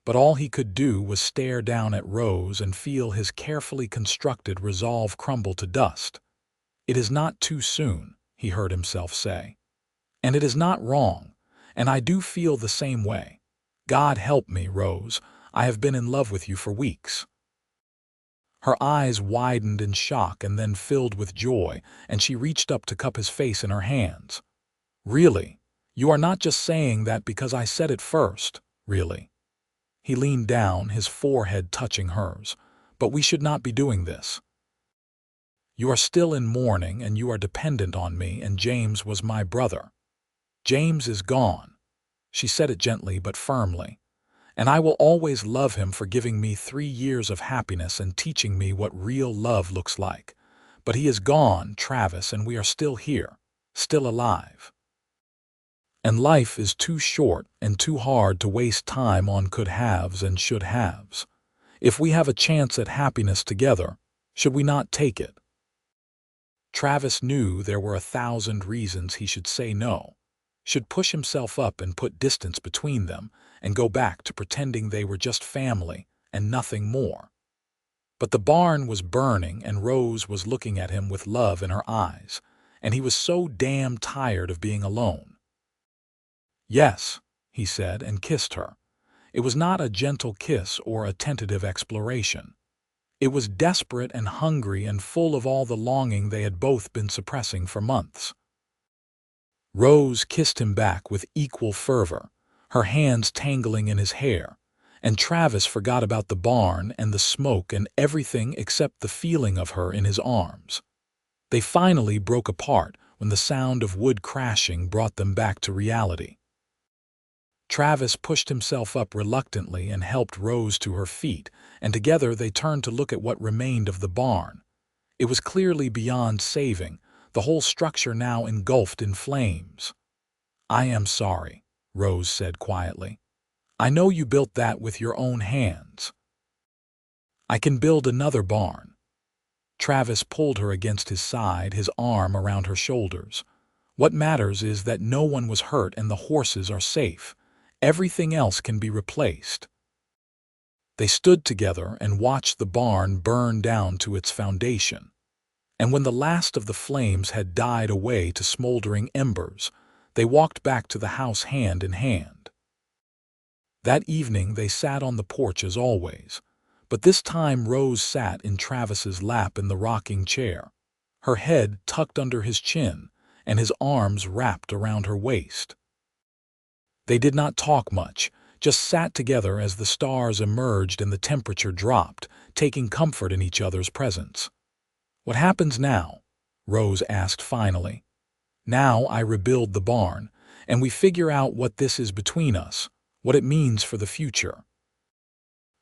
But all he could do was stare down at Rose and feel his carefully constructed resolve crumble to dust. "It is not too soon," he heard himself say. "And it is not wrong, and I do feel the same way. God help me, Rose, I have been in love with you for weeks." Her eyes widened in shock and then filled with joy, and she reached up to cup his face in her hands. "Really? You are not just saying that because I said it first, really?" He leaned down, his forehead touching hers. "But we should not be doing this. You are still in mourning and you are dependent on me, and James was my brother. James is gone." She said it gently but firmly. "And I will always love him for giving me 3 years of happiness and teaching me what real love looks like. But he is gone, Travis, and we are still here, still alive. And life is too short and too hard to waste time on could-haves and should-haves. If we have a chance at happiness together, should we not take it?" Travis knew there were 1,000 reasons he should say no, should push himself up and put distance between them, and go back to pretending they were just family and nothing more. But the barn was burning and Rose was looking at him with love in her eyes, and he was so damn tired of being alone. "Yes," he said, and kissed her. It was not a gentle kiss or a tentative exploration. It was desperate and hungry and full of all the longing they had both been suppressing for months. Rose kissed him back with equal fervor, her hands tangling in his hair, and Travis forgot about the barn and the smoke and everything except the feeling of her in his arms. They finally broke apart when the sound of wood crashing brought them back to reality. Travis pushed himself up reluctantly and helped Rose to her feet, and together they turned to look at what remained of the barn. It was clearly beyond saving, the whole structure now engulfed in flames. "I am sorry," Rose said quietly. "I know you built that with your own hands. I can build another barn." Travis pulled her against his side, his arm around her shoulders. "What matters is that no one was hurt and the horses are safe. Everything else can be replaced." They stood together and watched the barn burn down to its foundation. And when the last of the flames had died away to smoldering embers, they walked back to the house hand in hand. That evening they sat on the porch as always, but this time Rose sat in Travis's lap in the rocking chair, her head tucked under his chin and his arms wrapped around her waist. They did not talk much, just sat together as the stars emerged and the temperature dropped, taking comfort in each other's presence. "What happens now?" Rose asked finally. "Now I rebuild the barn, and we figure out what this is between us, what it means for the future."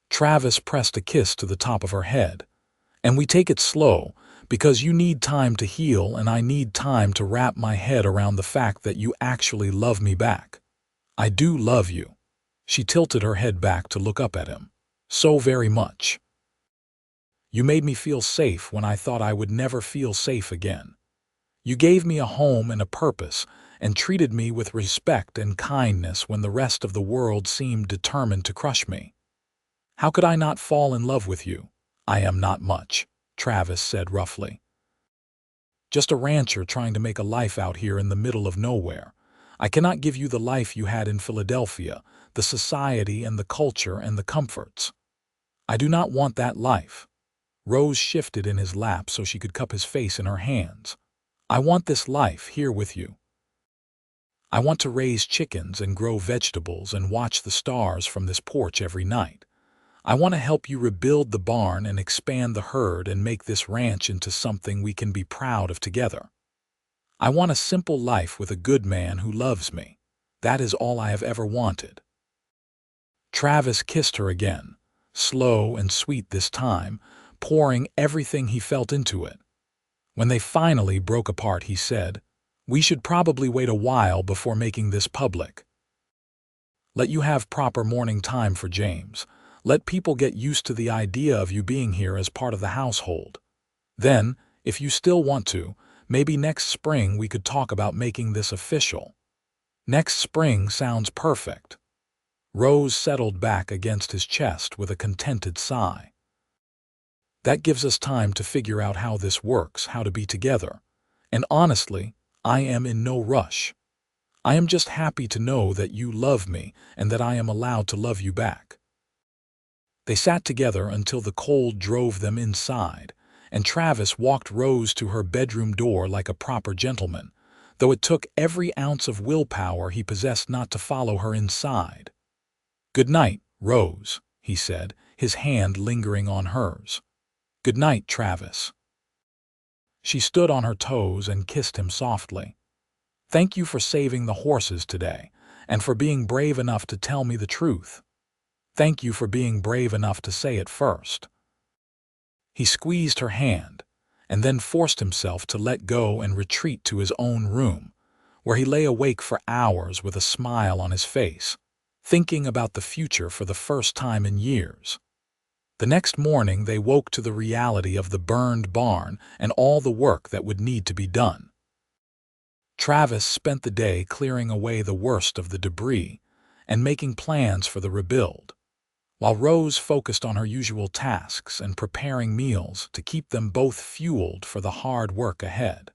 Travis pressed a kiss to the top of her head. "And we take it slow, because you need time to heal and I need time to wrap my head around the fact that you actually love me back. I do love you." She tilted her head back to look up at him. "So very much. You made me feel safe when I thought I would never feel safe again. You gave me a home and a purpose, and treated me with respect and kindness when the rest of the world seemed determined to crush me. How could I not fall in love with you?" "I am not much," Travis said roughly. "Just a rancher trying to make a life out here in the middle of nowhere. I cannot give you the life you had in Philadelphia, the society and the culture and the comforts. I do not want that life." Rose shifted in his lap so she could cup his face in her hands. "I want this life here with you. I want to raise chickens and grow vegetables and watch the stars from this porch every night. I want to help you rebuild the barn and expand the herd and make this ranch into something we can be proud of together. I want a simple life with a good man who loves me. That is all I have ever wanted." Travis kissed her again, slow and sweet this time, pouring everything he felt into it. When they finally broke apart, he said, "We should probably wait a while before making this public." Let you have proper morning time for James. Let people get used to the idea of you being here as part of the household. Then, if you still want to, maybe next spring we could talk about making this official. Next spring sounds perfect. Rose settled back against his chest with a contented sigh. That gives us time to figure out how this works, how to be together. And honestly, I am in no rush. I am just happy to know that you love me and that I am allowed to love you back. They sat together until the cold drove them inside, and Travis walked Rose to her bedroom door like a proper gentleman, though it took every ounce of willpower he possessed not to follow her inside. "Good night, Rose," he said, his hand lingering on hers. "Good night, Travis." She stood on her toes and kissed him softly. "Thank you for saving the horses today, and for being brave enough to tell me the truth. Thank you for being brave enough to say it first." He squeezed her hand, and then forced himself to let go and retreat to his own room, where he lay awake for hours with a smile on his face, thinking about the future for the first time in years. The next morning they woke to the reality of the burned barn and all the work that would need to be done. Travis spent the day clearing away the worst of the debris and making plans for the rebuild, while Rose focused on her usual tasks and preparing meals to keep them both fueled for the hard work ahead.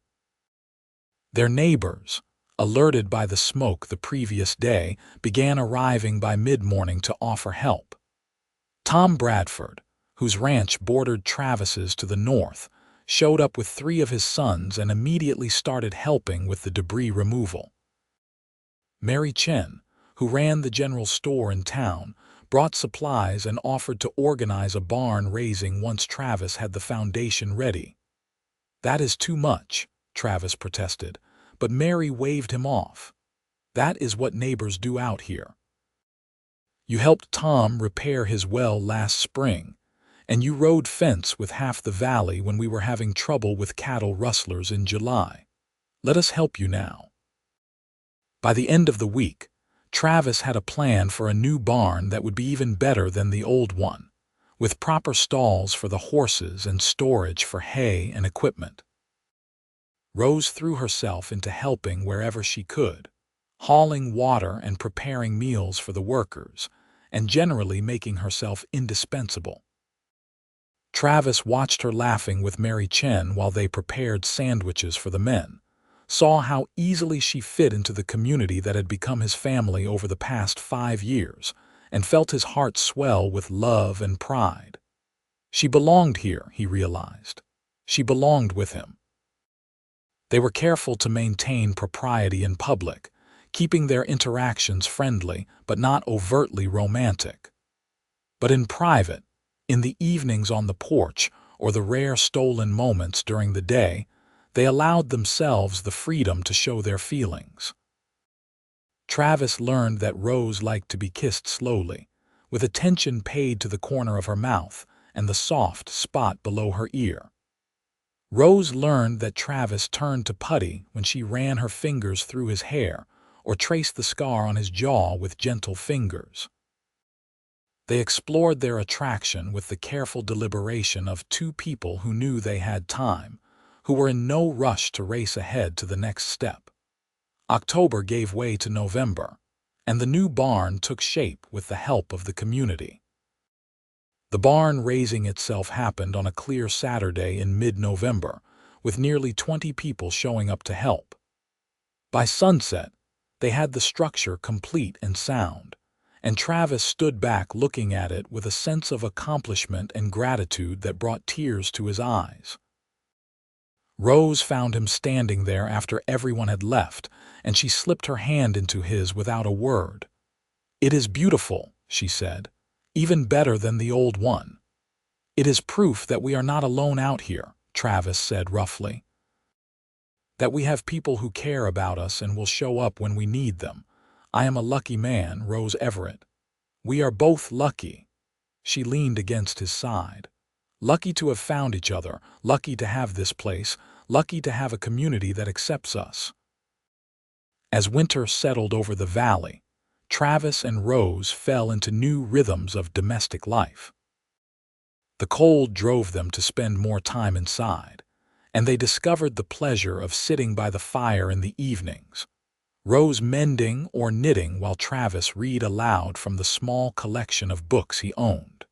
Their neighbors, alerted by the smoke the previous day, began arriving by mid-morning to offer help. Tom Bradford, whose ranch bordered Travis's to the north, showed up with 3 of his sons and immediately started helping with the debris removal. Mary Chen, who ran the general store in town, brought supplies and offered to organize a barn raising once Travis had the foundation ready. "That is too much," Travis protested, but Mary waved him off. "That is what neighbors do out here. You helped Tom repair his well last spring, and you rode fence with half the valley when we were having trouble with cattle rustlers in July. Let us help you now." By the end of the week, Travis had a plan for a new barn that would be even better than the old one, with proper stalls for the horses and storage for hay and equipment. Rose threw herself into helping wherever she could, hauling water and preparing meals for the workers, and generally making herself indispensable. Travis watched her laughing with Mary Chen while they prepared sandwiches for the men, saw how easily she fit into the community that had become his family over the past 5 years, and felt his heart swell with love and pride. She belonged here, he realized. She belonged with him. They were careful to maintain propriety in public, keeping their interactions friendly but not overtly romantic. But in private, in the evenings on the porch or the rare stolen moments during the day, they allowed themselves the freedom to show their feelings. Travis learned that Rose liked to be kissed slowly, with attention paid to the corner of her mouth and the soft spot below her ear. Rose learned that Travis turned to putty when she ran her fingers through his hair or traced the scar on his jaw with gentle fingers. They explored their attraction with the careful deliberation of 2 people who knew they had time, who were in no rush to race ahead to the next step. October gave way to November, and the new barn took shape with the help of the community. The barn raising itself happened on a clear Saturday in mid-November, with nearly 20 people showing up to help. By sunset, they had the structure complete and sound, and Travis stood back looking at it with a sense of accomplishment and gratitude that brought tears to his eyes. Rose found him standing there after everyone had left, and she slipped her hand into his without a word. "It is beautiful," she said, "even better than the old one." "It is proof that we are not alone out here," Travis said roughly. "That we have people who care about us and will show up when we need them. I am a lucky man, Rose Everett. We are both lucky." She leaned against his side. "Lucky to have found each other, lucky to have this place, lucky to have a community that accepts us." As winter settled over the valley, Travis and Rose fell into new rhythms of domestic life. The cold drove them to spend more time inside, and they discovered the pleasure of sitting by the fire in the evenings, Rose mending or knitting while Travis read aloud from the small collection of books he owned.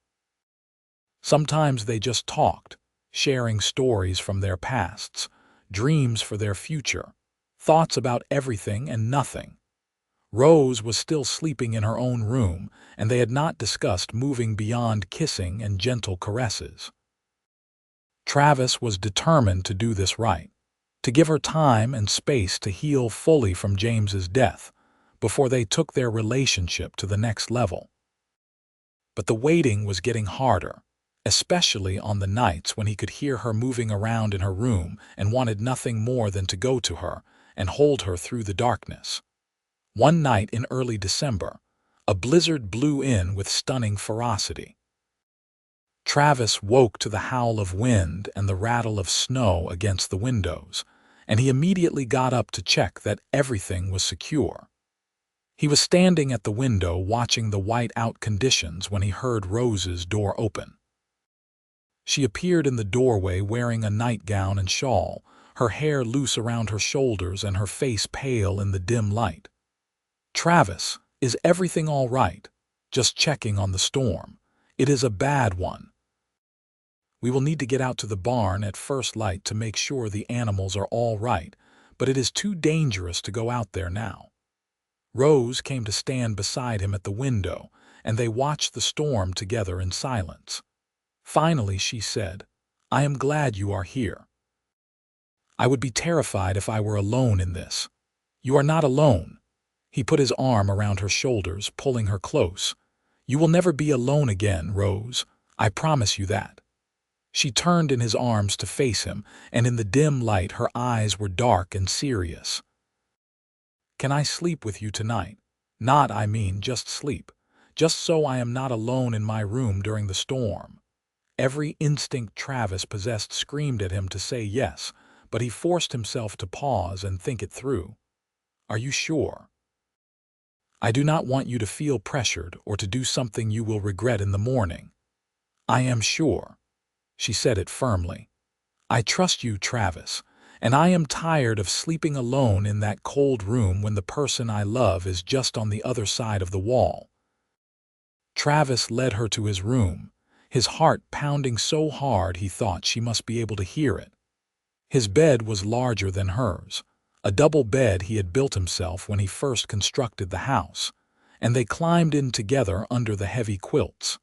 Sometimes they just talked, sharing stories from their pasts, dreams for their future, thoughts about everything and nothing. Rose was still sleeping in her own room, and they had not discussed moving beyond kissing and gentle caresses. Travis was determined to do this right, to give her time and space to heal fully from James's death before they took their relationship to the next level. But the waiting was getting harder, especially on the nights when he could hear her moving around in her room and wanted nothing more than to go to her and hold her through the darkness. One night in early December, a blizzard blew in with stunning ferocity. Travis woke to the howl of wind and the rattle of snow against the windows, and he immediately got up to check that everything was secure. He was standing at the window watching the white-out conditions when he heard Rose's door open. She appeared in the doorway wearing a nightgown and shawl, her hair loose around her shoulders and her face pale in the dim light. "Travis, is everything all right? Just checking on the storm. It is a bad one. We will need to get out to the barn at first light to make sure the animals are all right, but it is too dangerous to go out there now." Rose came to stand beside him at the window, and they watched the storm together in silence. Finally, she said, "I am glad you are here. I would be terrified if I were alone in this." "You are not alone." He put his arm around her shoulders, pulling her close. "You will never be alone again, Rose. I promise you that." She turned in his arms to face him, and in the dim light her eyes were dark and serious. "Can I sleep with you tonight? Not, I mean, just sleep. Just so I am not alone in my room during the storm." Every instinct Travis possessed screamed at him to say yes, but he forced himself to pause and think it through. "Are you sure? I do not want you to feel pressured or to do something you will regret in the morning." "I am sure." She said it firmly. "I trust you, Travis, and I am tired of sleeping alone in that cold room when the person I love is just on the other side of the wall." Travis led her to his room, his heart pounding so hard he thought she must be able to hear it. His bed was larger than hers, a double bed he had built himself when he first constructed the house, and they climbed in together under the heavy quilts.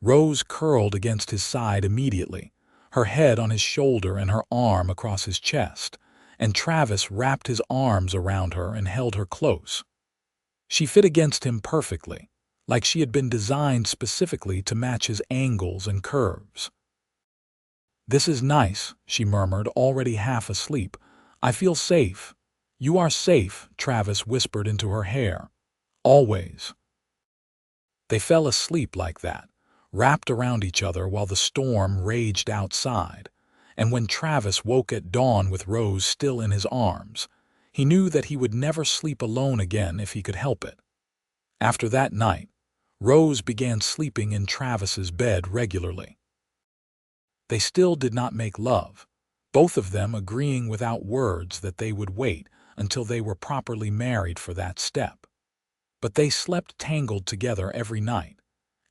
Rose curled against his side immediately, her head on his shoulder and her arm across his chest, and Travis wrapped his arms around her and held her close. She fit against him perfectly, like she had been designed specifically to match his angles and curves. "This is nice," she murmured, already half asleep. "I feel safe." "You are safe," Travis whispered into her hair. "Always." They fell asleep like that, wrapped around each other while the storm raged outside, and when Travis woke at dawn with Rose still in his arms, he knew that he would never sleep alone again if he could help it. After that night, Rose began sleeping in Travis's bed regularly. They still did not make love, both of them agreeing without words that they would wait until they were properly married for that step. But they slept tangled together every night,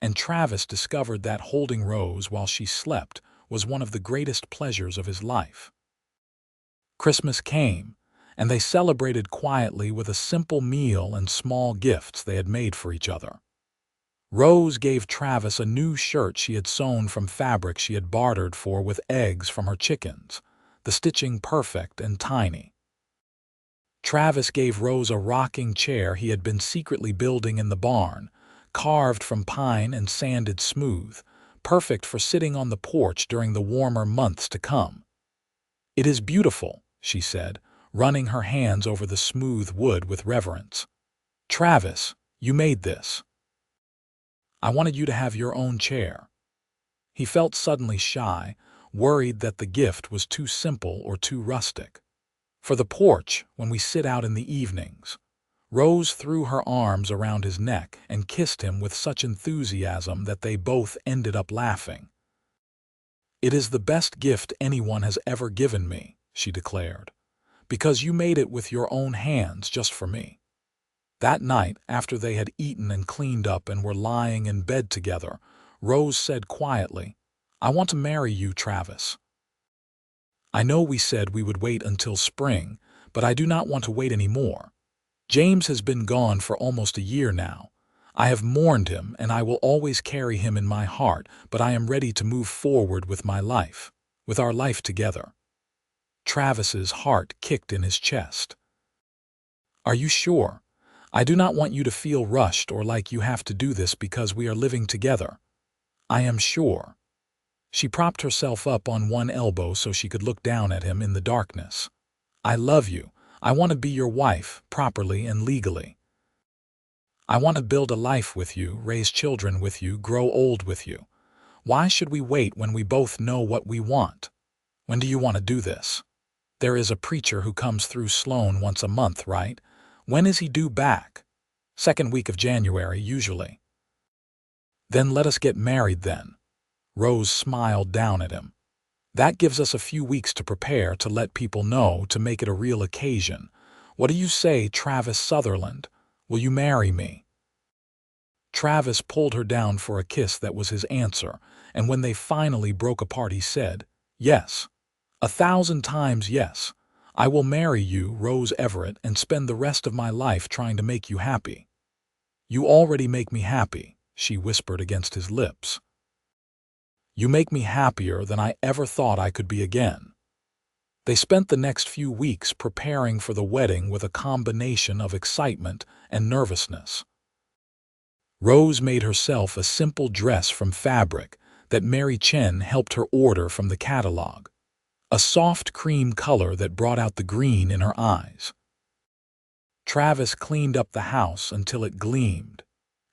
and Travis discovered that holding Rose while she slept was one of the greatest pleasures of his life. Christmas came, and they celebrated quietly with a simple meal and small gifts they had made for each other. Rose gave Travis a new shirt she had sewn from fabric she had bartered for with eggs from her chickens, the stitching perfect and tiny. Travis gave Rose a rocking chair he had been secretly building in the barn, carved from pine and sanded smooth, perfect for sitting on the porch during the warmer months to come. "It is beautiful," she said, running her hands over the smooth wood with reverence. "Travis, you made this. I wanted you to have your own chair." He felt suddenly shy, worried that the gift was too simple or too rustic. "For the porch, when we sit out in the evenings." Rose threw her arms around his neck and kissed him with such enthusiasm that they both ended up laughing. "It is the best gift anyone has ever given me," she declared, "because you made it with your own hands just for me." That night, after they had eaten and cleaned up and were lying in bed together, Rose said quietly, "I want to marry you, Travis. I know we said we would wait until spring, but I do not want to wait any more. James has been gone for almost a year now. I have mourned him, and I will always carry him in my heart, but I am ready to move forward with my life, with our life together." Travis's heart kicked in his chest. "Are you sure? I do not want you to feel rushed or like you have to do this because we are living together. I am sure." She propped herself up on one elbow so she could look down at him in the darkness. "I love you. I want to be your wife, properly and legally. I want to build a life with you, raise children with you, grow old with you. Why should we wait when we both know what we want? When do you want to do this? There is a preacher who comes through Sloan once a month, right? When is he due back? Second week of January, usually." "Then let us get married then." Rose smiled down at him. "That gives us a few weeks to prepare, to let people know, to make it a real occasion. What do you say, Travis Sutherland? Will you marry me?" Travis pulled her down for a kiss that was his answer, and when they finally broke apart he said, "Yes. 1,000 times yes. I will marry you, Rose Everett, and spend the rest of my life trying to make you happy." "You already make me happy," she whispered against his lips. "You make me happier than I ever thought I could be again." They spent the next few weeks preparing for the wedding with a combination of excitement and nervousness. Rose made herself a simple dress from fabric that Mary Chen helped her order from the catalog, a soft cream color that brought out the green in her eyes. Travis cleaned up the house until it gleamed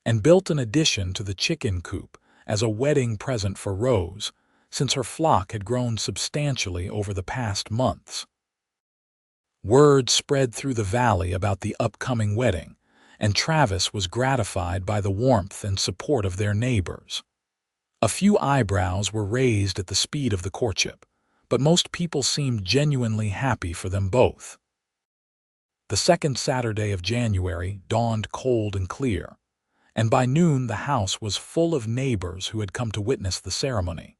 and built an addition to the chicken coop as a wedding present for Rose, since her flock had grown substantially over the past months. Word spread through the valley about the upcoming wedding, and Travis was gratified by the warmth and support of their neighbors. A few eyebrows were raised at the speed of the courtship, but most people seemed genuinely happy for them both. The second Saturday of January dawned cold and clear, and by noon the house was full of neighbors who had come to witness the ceremony.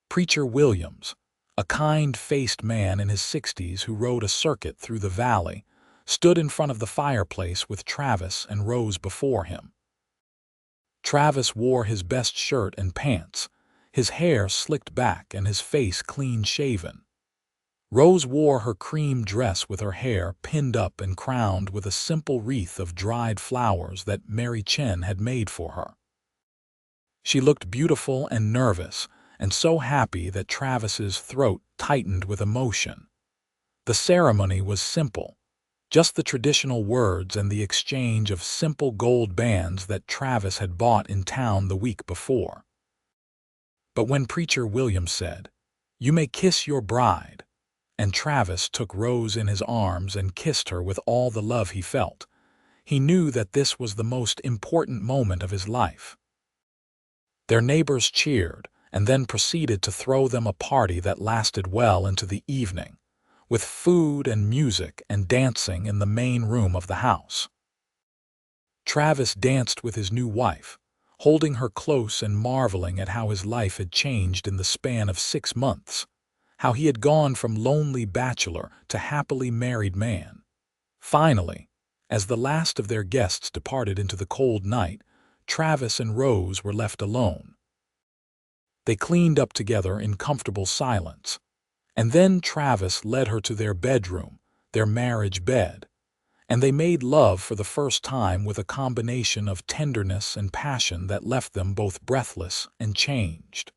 Preacher Williams, a kind-faced man in his 60s who rode a circuit through the valley, stood in front of the fireplace with Travis and Rose before him. Travis wore his best shirt and pants, his hair slicked back and his face clean-shaven. Rose wore her cream dress with her hair pinned up and crowned with a simple wreath of dried flowers that Mary Chen had made for her. She looked beautiful and nervous, and so happy that Travis's throat tightened with emotion. The ceremony was simple, just the traditional words and the exchange of simple gold bands that Travis had bought in town the week before. But when Preacher Williams said, "You may kiss your bride," and Travis took Rose in his arms and kissed her with all the love he felt, he knew that this was the most important moment of his life. Their neighbors cheered and then proceeded to throw them a party that lasted well into the evening, with food and music and dancing in the main room of the house. Travis danced with his new wife, holding her close and marveling at how his life had changed in the span of 6 months, how he had gone from lonely bachelor to happily married man. Finally, as the last of their guests departed into the cold night, Travis and Rose were left alone. They cleaned up together in comfortable silence, and then Travis led her to their bedroom, their marriage bed, and they made love for the first time with a combination of tenderness and passion that left them both breathless and changed.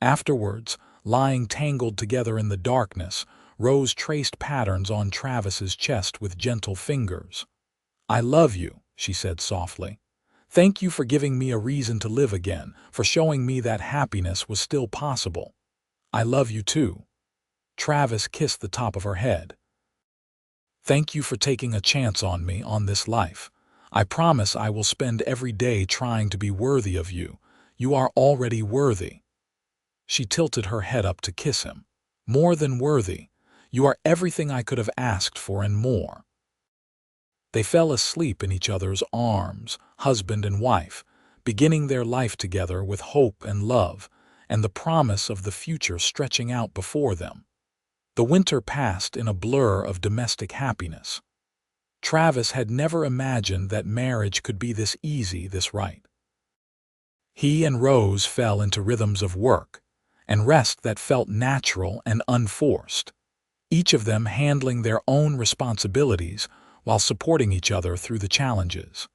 Afterwards, lying tangled together in the darkness, Rose traced patterns on Travis's chest with gentle fingers. "I love you," she said softly. "Thank you for giving me a reason to live again, for showing me that happiness was still possible. I love you too." Travis kissed the top of her head. Thank you for taking a chance on me on this life. I promise I will spend every day trying to be worthy of you. You are already worthy." She tilted her head up to kiss him. "More than worthy. You are everything I could have asked for and more." They fell asleep in each other's arms, husband and wife, beginning their life together with hope and love, and the promise of the future stretching out before them. The winter passed in a blur of domestic happiness. Travis had never imagined that marriage could be this easy, this right. He and Rose fell into rhythms of work and rest that felt natural and unforced, each of them handling their own responsibilities while supporting each other through the challenges.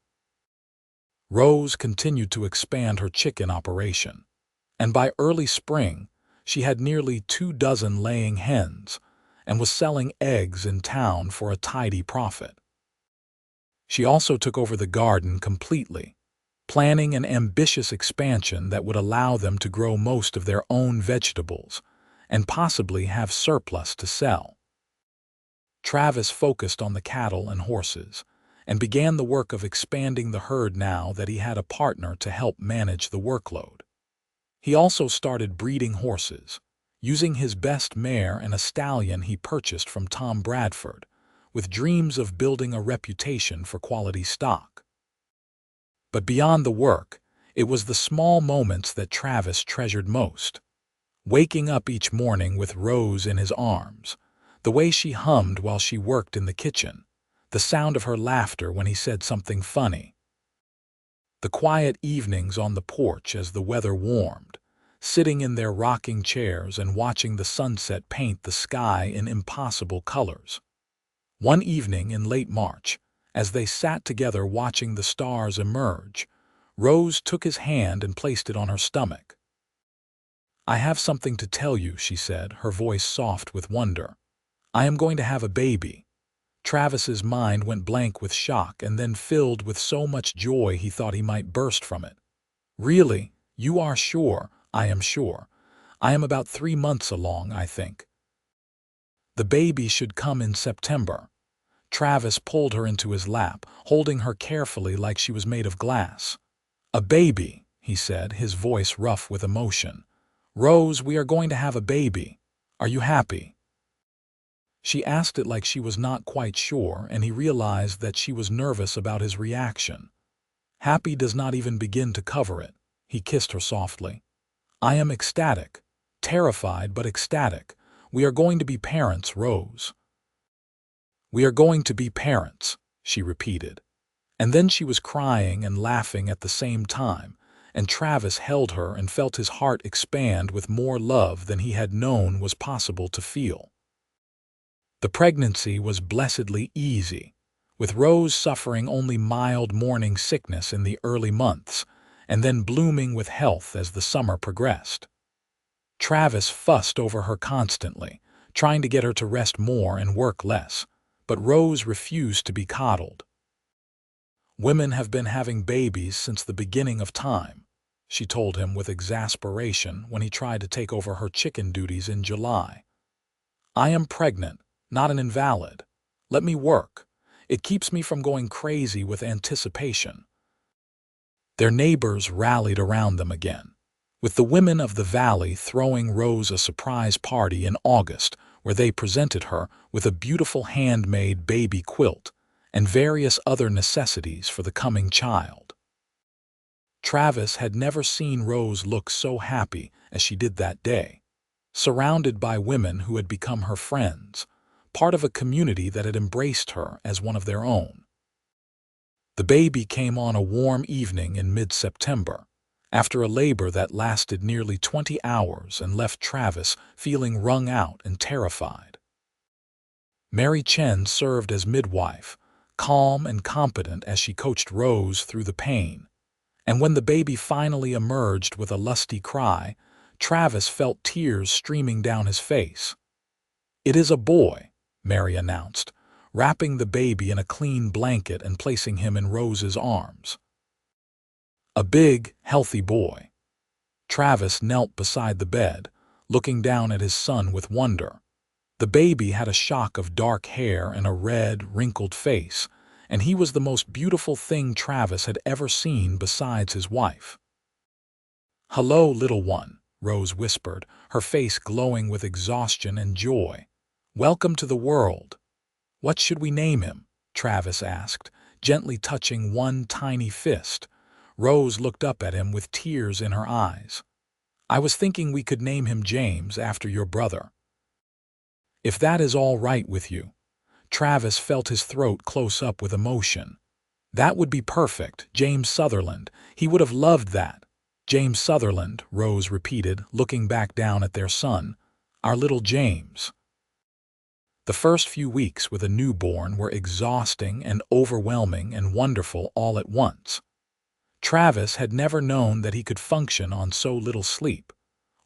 Rose continued to expand her chicken operation, and by early spring, she had nearly 24 laying hens and was selling eggs in town for a tidy profit. She also took over the garden completely, planning an ambitious expansion that would allow them to grow most of their own vegetables and possibly have surplus to sell. Travis focused on the cattle and horses and began the work of expanding the herd now that he had a partner to help manage the workload. He also started breeding horses, using his best mare and a stallion he purchased from Tom Bradford, with dreams of building a reputation for quality stock. But beyond the work, it was the small moments that Travis treasured most. Waking up each morning with Rose in his arms, the way she hummed while she worked in the kitchen, the sound of her laughter when he said something funny. The quiet evenings on the porch as the weather warmed, sitting in their rocking chairs and watching the sunset paint the sky in impossible colors. One evening in late March, as they sat together watching the stars emerge, Rose took his hand and placed it on her stomach. "I have something to tell you," she said, her voice soft with wonder. "I am going to have a baby." Travis's mind went blank with shock and then filled with so much joy he thought he might burst from it. "Really? You are sure?" "I am sure. I am about 3 months along, I think. The baby should come in September." Travis pulled her into his lap, holding her carefully like she was made of glass. "A baby," he said, his voice rough with emotion. "Rose, we are going to have a baby. Are you happy?" She asked it like she was not quite sure, and he realized that she was nervous about his reaction. Happy does not even begin to cover it. He kissed her softly. "I am ecstatic. Terrified, but ecstatic. We are going to be parents, Rose." "We are going to be parents," she repeated. And then she was crying and laughing at the same time, and Travis held her and felt his heart expand with more love than he had known was possible to feel. The pregnancy was blessedly easy, with Rose suffering only mild morning sickness in the early months, and then blooming with health as the summer progressed. Travis fussed over her constantly, trying to get her to rest more and work less, but Rose refused to be coddled. "Women have been having babies since the beginning of time," she told him with exasperation when he tried to take over her chicken duties in July. "I am pregnant, not an invalid. Let me work. It keeps me from going crazy with anticipation." Their neighbors rallied around them again, with the women of the valley throwing Rose a surprise party in August where they presented her with a beautiful handmade baby quilt and various other necessities for the coming child. Travis had never seen Rose look so happy as she did that day, surrounded by women who had become her friends, part of a community that had embraced her as one of their own. The baby came on a warm evening in mid-September, after a labor that lasted nearly 20 hours and left Travis feeling wrung out and terrified. Mary Chen served as midwife, calm and competent as she coached Rose through the pain, and when the baby finally emerged with a lusty cry, Travis felt tears streaming down his face. "It is a boy," Mary announced, wrapping the baby in a clean blanket and placing him in Rose's arms. A big, healthy boy. Travis knelt beside the bed, looking down at his son with wonder. The baby had a shock of dark hair and a red, wrinkled face, and he was the most beautiful thing Travis had ever seen besides his wife. "Hello, little one," Rose whispered, her face glowing with exhaustion and joy. "Welcome to the world." "What should we name him?" Travis asked, gently touching one tiny fist. Rose looked up at him with tears in her eyes. "I was thinking we could name him James after your brother." "If that is all right with you." Travis felt his throat close up with emotion. "That would be perfect, James Sutherland. He would have loved that." "James Sutherland," Rose repeated, looking back down at their son. "Our little James." The first few weeks with a newborn were exhausting and overwhelming and wonderful all at once. Travis had never known that he could function on so little sleep,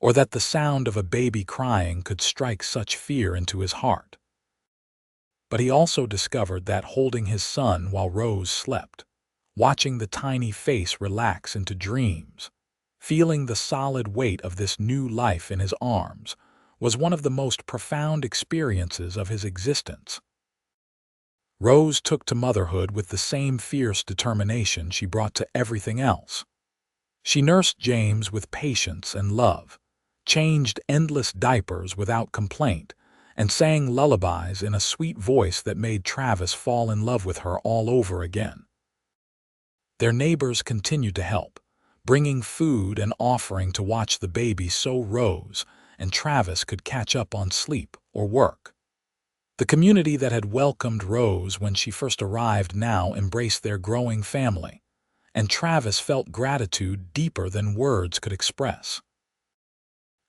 or that the sound of a baby crying could strike such fear into his heart. But he also discovered that holding his son while Rose slept, watching the tiny face relax into dreams, feeling the solid weight of this new life in his arms, was one of the most profound experiences of his existence. Rose took to motherhood with the same fierce determination she brought to everything else. She nursed James with patience and love, changed endless diapers without complaint, and sang lullabies in a sweet voice that made Travis fall in love with her all over again. Their neighbors continued to help, bringing food and offering to watch the baby so Rose and Travis could catch up on sleep or work. The community that had welcomed Rose when she first arrived now embraced their growing family, and Travis felt gratitude deeper than words could express.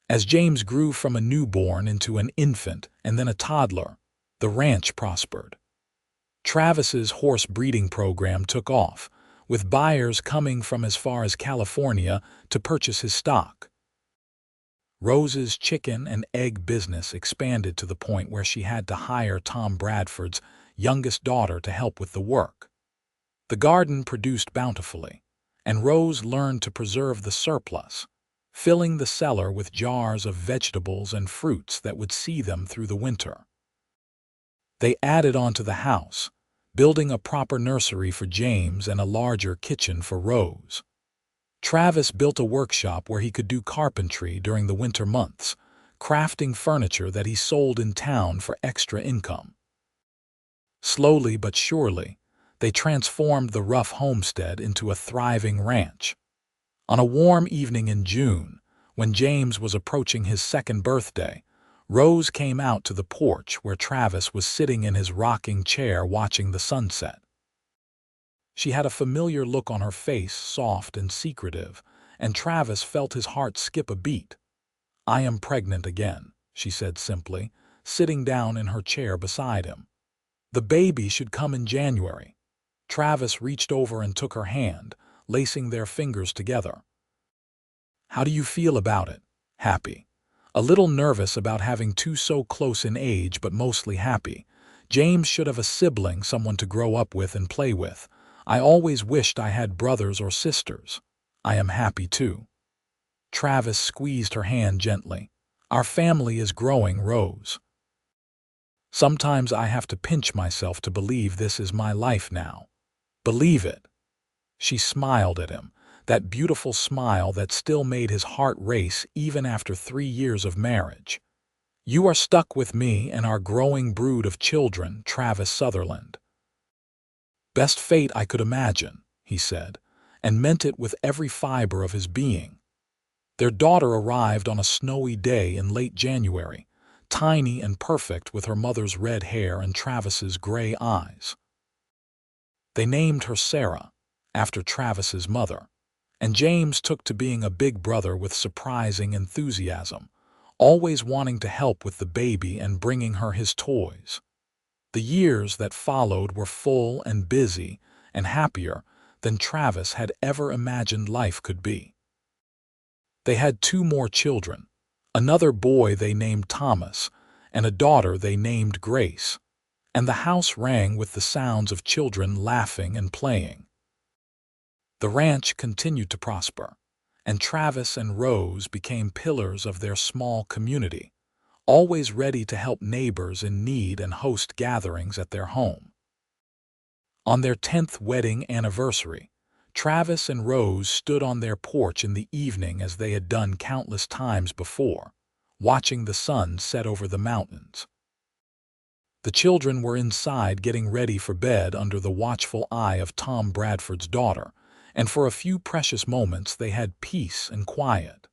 As James grew from a newborn into an infant and then a toddler, the ranch prospered. Travis's horse breeding program took off, with buyers coming from as far as California to purchase his stock. Rose's chicken and egg business expanded to the point where she had to hire Tom Bradford's youngest daughter to help with the work. The garden produced bountifully, and Rose learned to preserve the surplus, filling the cellar with jars of vegetables and fruits that would see them through the winter. They added on to the house, building a proper nursery for James and a larger kitchen for Rose. Travis built a workshop where he could do carpentry during the winter months, crafting furniture that he sold in town for extra income. Slowly but surely, they transformed the rough homestead into a thriving ranch. On a warm evening in June, when James was approaching his second birthday, Rose came out to the porch where Travis was sitting in his rocking chair watching the sunset. She had a familiar look on her face, soft and secretive, and Travis felt his heart skip a beat. "I am pregnant again," she said simply, sitting down in her chair beside him. "The baby should come in January." Travis reached over and took her hand, lacing their fingers together. "How do you feel about it?" "Happy. A little nervous about having two so close in age, but mostly happy. James should have a sibling, someone to grow up with and play with. I always wished I had brothers or sisters. I am happy too." Travis squeezed her hand gently. "Our family is growing, Rose. Sometimes I have to pinch myself to believe this is my life now. Believe it." She smiled at him, that beautiful smile that still made his heart race even after 3 years of marriage. "You are stuck with me and our growing brood of children, Travis Sutherland." "Best fate I could imagine," he said, and meant it with every fiber of his being. Their daughter arrived on a snowy day in late January, tiny and perfect with her mother's red hair and Travis's gray eyes. They named her Sarah, after Travis's mother, and James took to being a big brother with surprising enthusiasm, always wanting to help with the baby and bringing her his toys. The years that followed were full and busy and happier than Travis had ever imagined life could be. They had 2 more children, another boy they named Thomas, and a daughter they named Grace, and the house rang with the sounds of children laughing and playing. The ranch continued to prosper, and Travis and Rose became pillars of their small community, always ready to help neighbors in need and host gatherings at their home. On their 10th wedding anniversary, Travis and Rose stood on their porch in the evening as they had done countless times before, watching the sun set over the mountains. The children were inside getting ready for bed under the watchful eye of Tom Bradford's daughter, and for a few precious moments they had peace and quiet.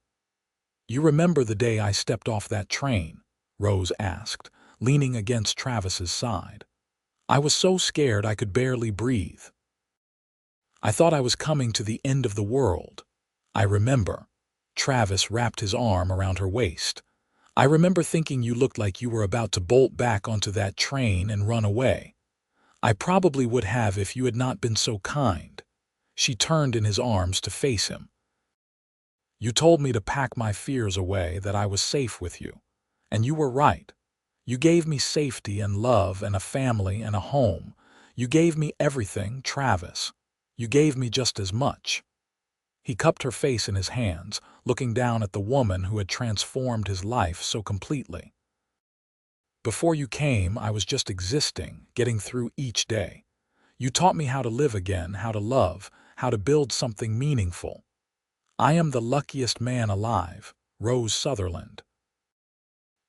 "You remember the day I stepped off that train?" Rose asked, leaning against Travis's side. "I was so scared I could barely breathe. I thought I was coming to the end of the world." "I remember." Travis wrapped his arm around her waist. "I remember thinking you looked like you were about to bolt back onto that train and run away. I probably would have if you had not been so kind." She turned in his arms to face him. "You told me to pack my fears away, that I was safe with you. And you were right. You gave me safety and love and a family and a home. You gave me everything, Travis. You gave me just as much." He cupped her face in his hands, looking down at the woman who had transformed his life so completely. "Before you came, I was just existing, getting through each day. You taught me how to live again, how to love, how to build something meaningful. I am the luckiest man alive, Rose Sutherland."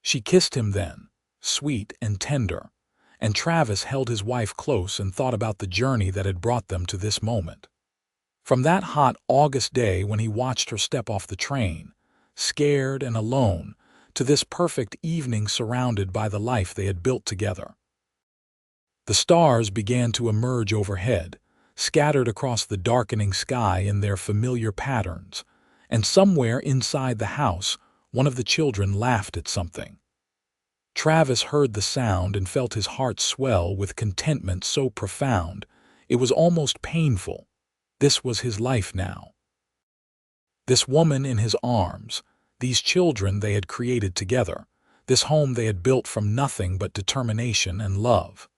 She kissed him then, sweet and tender, and Travis held his wife close and thought about the journey that had brought them to this moment. From that hot August day when he watched her step off the train, scared and alone, to this perfect evening surrounded by the life they had built together. The stars began to emerge overhead, scattered across the darkening sky in their familiar patterns, and somewhere inside the house, one of the children laughed at something. Travis heard the sound and felt his heart swell with contentment so profound, it was almost painful. This was his life now. This woman in his arms, these children they had created together, this home they had built from nothing but determination and love.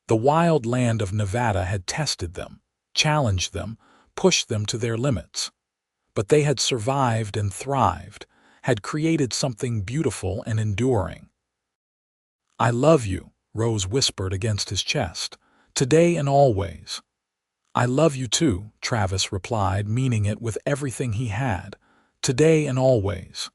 The wild land of Nevada had tested them, challenged them, pushed them to their limits. But they had survived and thrived, had created something beautiful and enduring. "I love you," Rose whispered against his chest, "today and always." "I love you too," Travis replied, meaning it with everything he had, "today and always."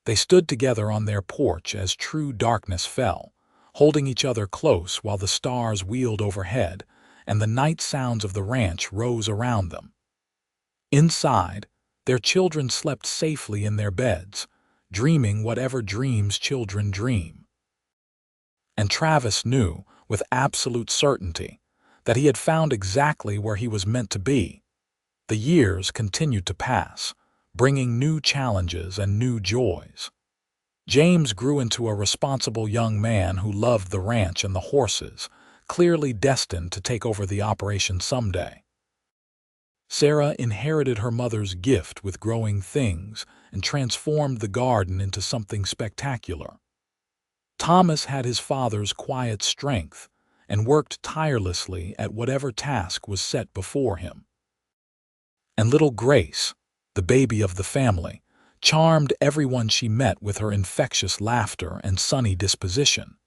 They stood together on their porch as true darkness fell, holding each other close while the stars wheeled overhead and the night sounds of the ranch rose around them. Inside, their children slept safely in their beds, dreaming whatever dreams children dream. And Travis knew, with absolute certainty, that he had found exactly where he was meant to be. The years continued to pass, bringing new challenges and new joys. James grew into a responsible young man who loved the ranch and the horses, clearly destined to take over the operation someday. Sarah inherited her mother's gift with growing things and transformed the garden into something spectacular. Thomas had his father's quiet strength and worked tirelessly at whatever task was set before him. And little Grace, the baby of the family, charmed everyone she met with her infectious laughter and sunny disposition.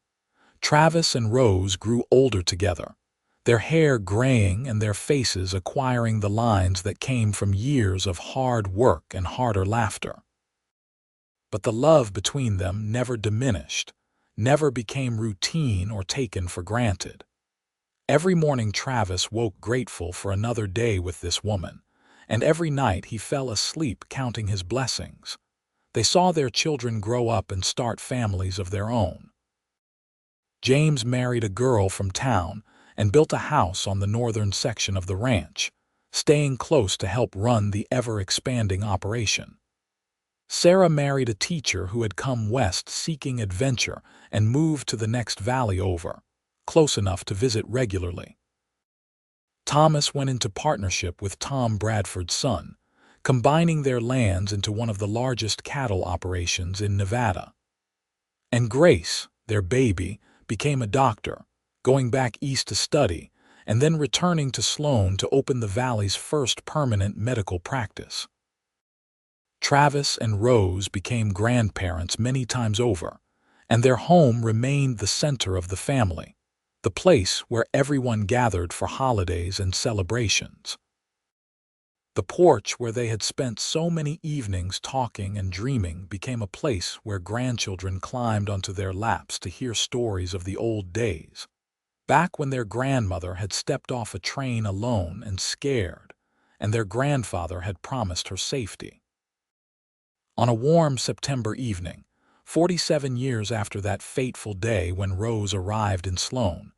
Travis and Rose grew older together, their hair graying and their faces acquiring the lines that came from years of hard work and harder laughter. But the love between them never diminished, never became routine or taken for granted. Every morning Travis woke grateful for another day with this woman, and every night he fell asleep counting his blessings. They saw their children grow up and start families of their own. James married a girl from town and built a house on the northern section of the ranch, staying close to help run the ever-expanding operation. Sarah married a teacher who had come west seeking adventure and moved to the next valley over, close enough to visit regularly. Thomas went into partnership with Tom Bradford's son, combining their lands into one of the largest cattle operations in Nevada. And Grace, their baby, became a doctor, going back east to study, and then returning to Sloan to open the valley's first permanent medical practice. Travis and Rose became grandparents many times over, and their home remained the center of the family, the place where everyone gathered for holidays and celebrations. The porch where they had spent so many evenings talking and dreaming became a place where grandchildren climbed onto their laps to hear stories of the old days, back when their grandmother had stepped off a train alone and scared, and their grandfather had promised her safety. On a warm September evening, 47 years after that fateful day when Rose arrived in Sloan,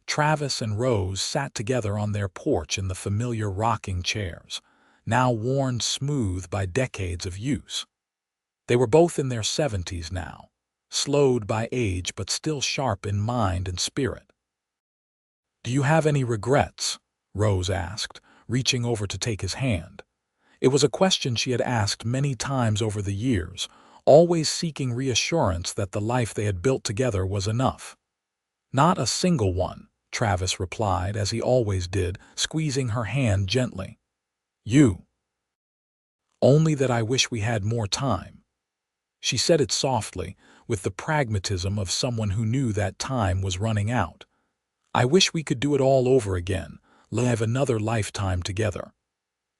Travis and Rose sat together on their porch in the familiar rocking chairs, now worn smooth by decades of use. They were both in their 70s now, slowed by age but still sharp in mind and spirit. "Do you have any regrets?" Rose asked, reaching over to take his hand. It was a question she had asked many times over the years, always seeking reassurance that the life they had built together was enough. "Not a single one," Travis replied, as he always did, squeezing her hand gently. "You." "Only that I wish we had more time." She said it softly, with the pragmatism of someone who knew that time was running out. "I wish we could do it all over again, live another lifetime together."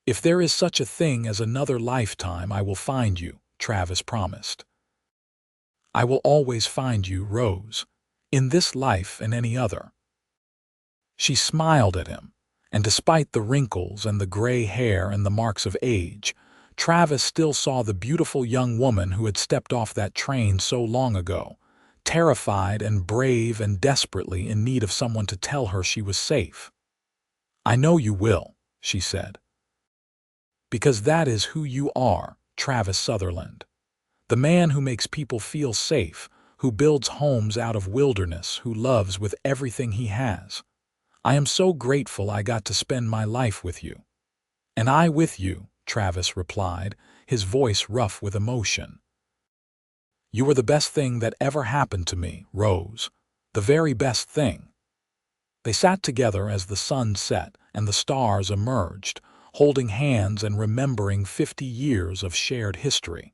"If there is such a thing as another lifetime, I will find you," Travis promised. "I will always find you, Rose, in this life and any other." She smiled at him, and despite the wrinkles and the gray hair and the marks of age, Travis still saw the beautiful young woman who had stepped off that train so long ago, terrified and brave and desperately in need of someone to tell her she was safe. "I know you will," she said. "Because that is who you are, Travis Sutherland. The man who makes people feel safe, who builds homes out of wilderness, who loves with everything he has. I am so grateful I got to spend my life with you." "And I with you," Travis replied, his voice rough with emotion. "You were the best thing that ever happened to me, Rose. The very best thing." They sat together as the sun set and the stars emerged, holding hands and remembering 50 years of shared history.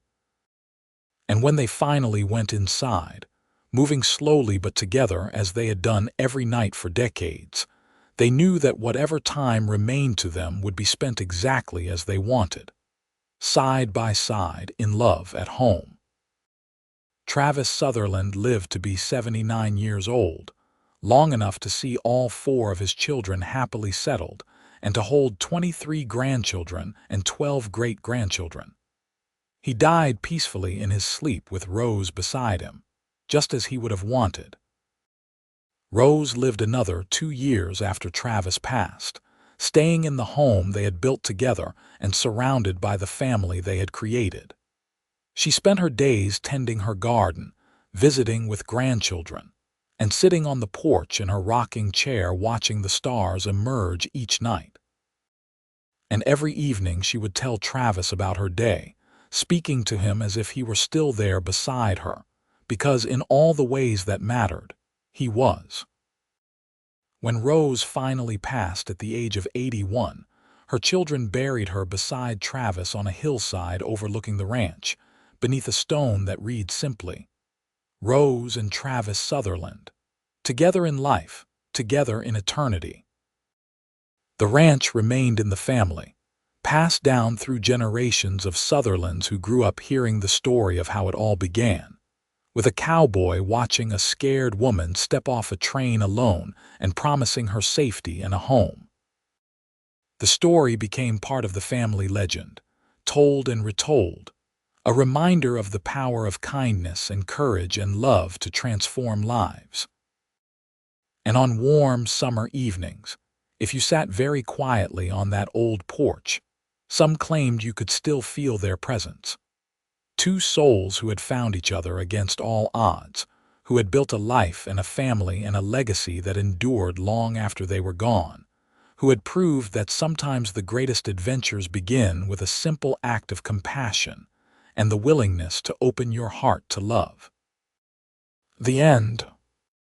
And when they finally went inside, moving slowly but together as they had done every night for decades, they knew that whatever time remained to them would be spent exactly as they wanted, side by side in love at home. Travis Sutherland lived to be 79 years old, long enough to see all 4 of his children happily settled and to hold 23 grandchildren and 12 great-grandchildren. He died peacefully in his sleep with Rose beside him, just as he would have wanted. Rose lived another 2 years after Travis passed, staying in the home they had built together and surrounded by the family they had created. She spent her days tending her garden, visiting with grandchildren, and sitting on the porch in her rocking chair watching the stars emerge each night. And every evening she would tell Travis about her day, speaking to him as if he were still there beside her, because in all the ways that mattered, he was. When Rose finally passed at the age of 81, her children buried her beside Travis on a hillside overlooking the ranch, beneath a stone that read simply, "Rose and Travis Sutherland, together in life, together in eternity." The ranch remained in the family, passed down through generations of Sutherlands who grew up hearing the story of how it all began, with a cowboy watching a scared woman step off a train alone and promising her safety and a home. The story became part of the family legend, told and retold, a reminder of the power of kindness and courage and love to transform lives. And on warm summer evenings, if you sat very quietly on that old porch, some claimed you could still feel their presence. 2 souls who had found each other against all odds, who had built a life and a family and a legacy that endured long after they were gone, who had proved that sometimes the greatest adventures begin with a simple act of compassion and the willingness to open your heart to love. The end.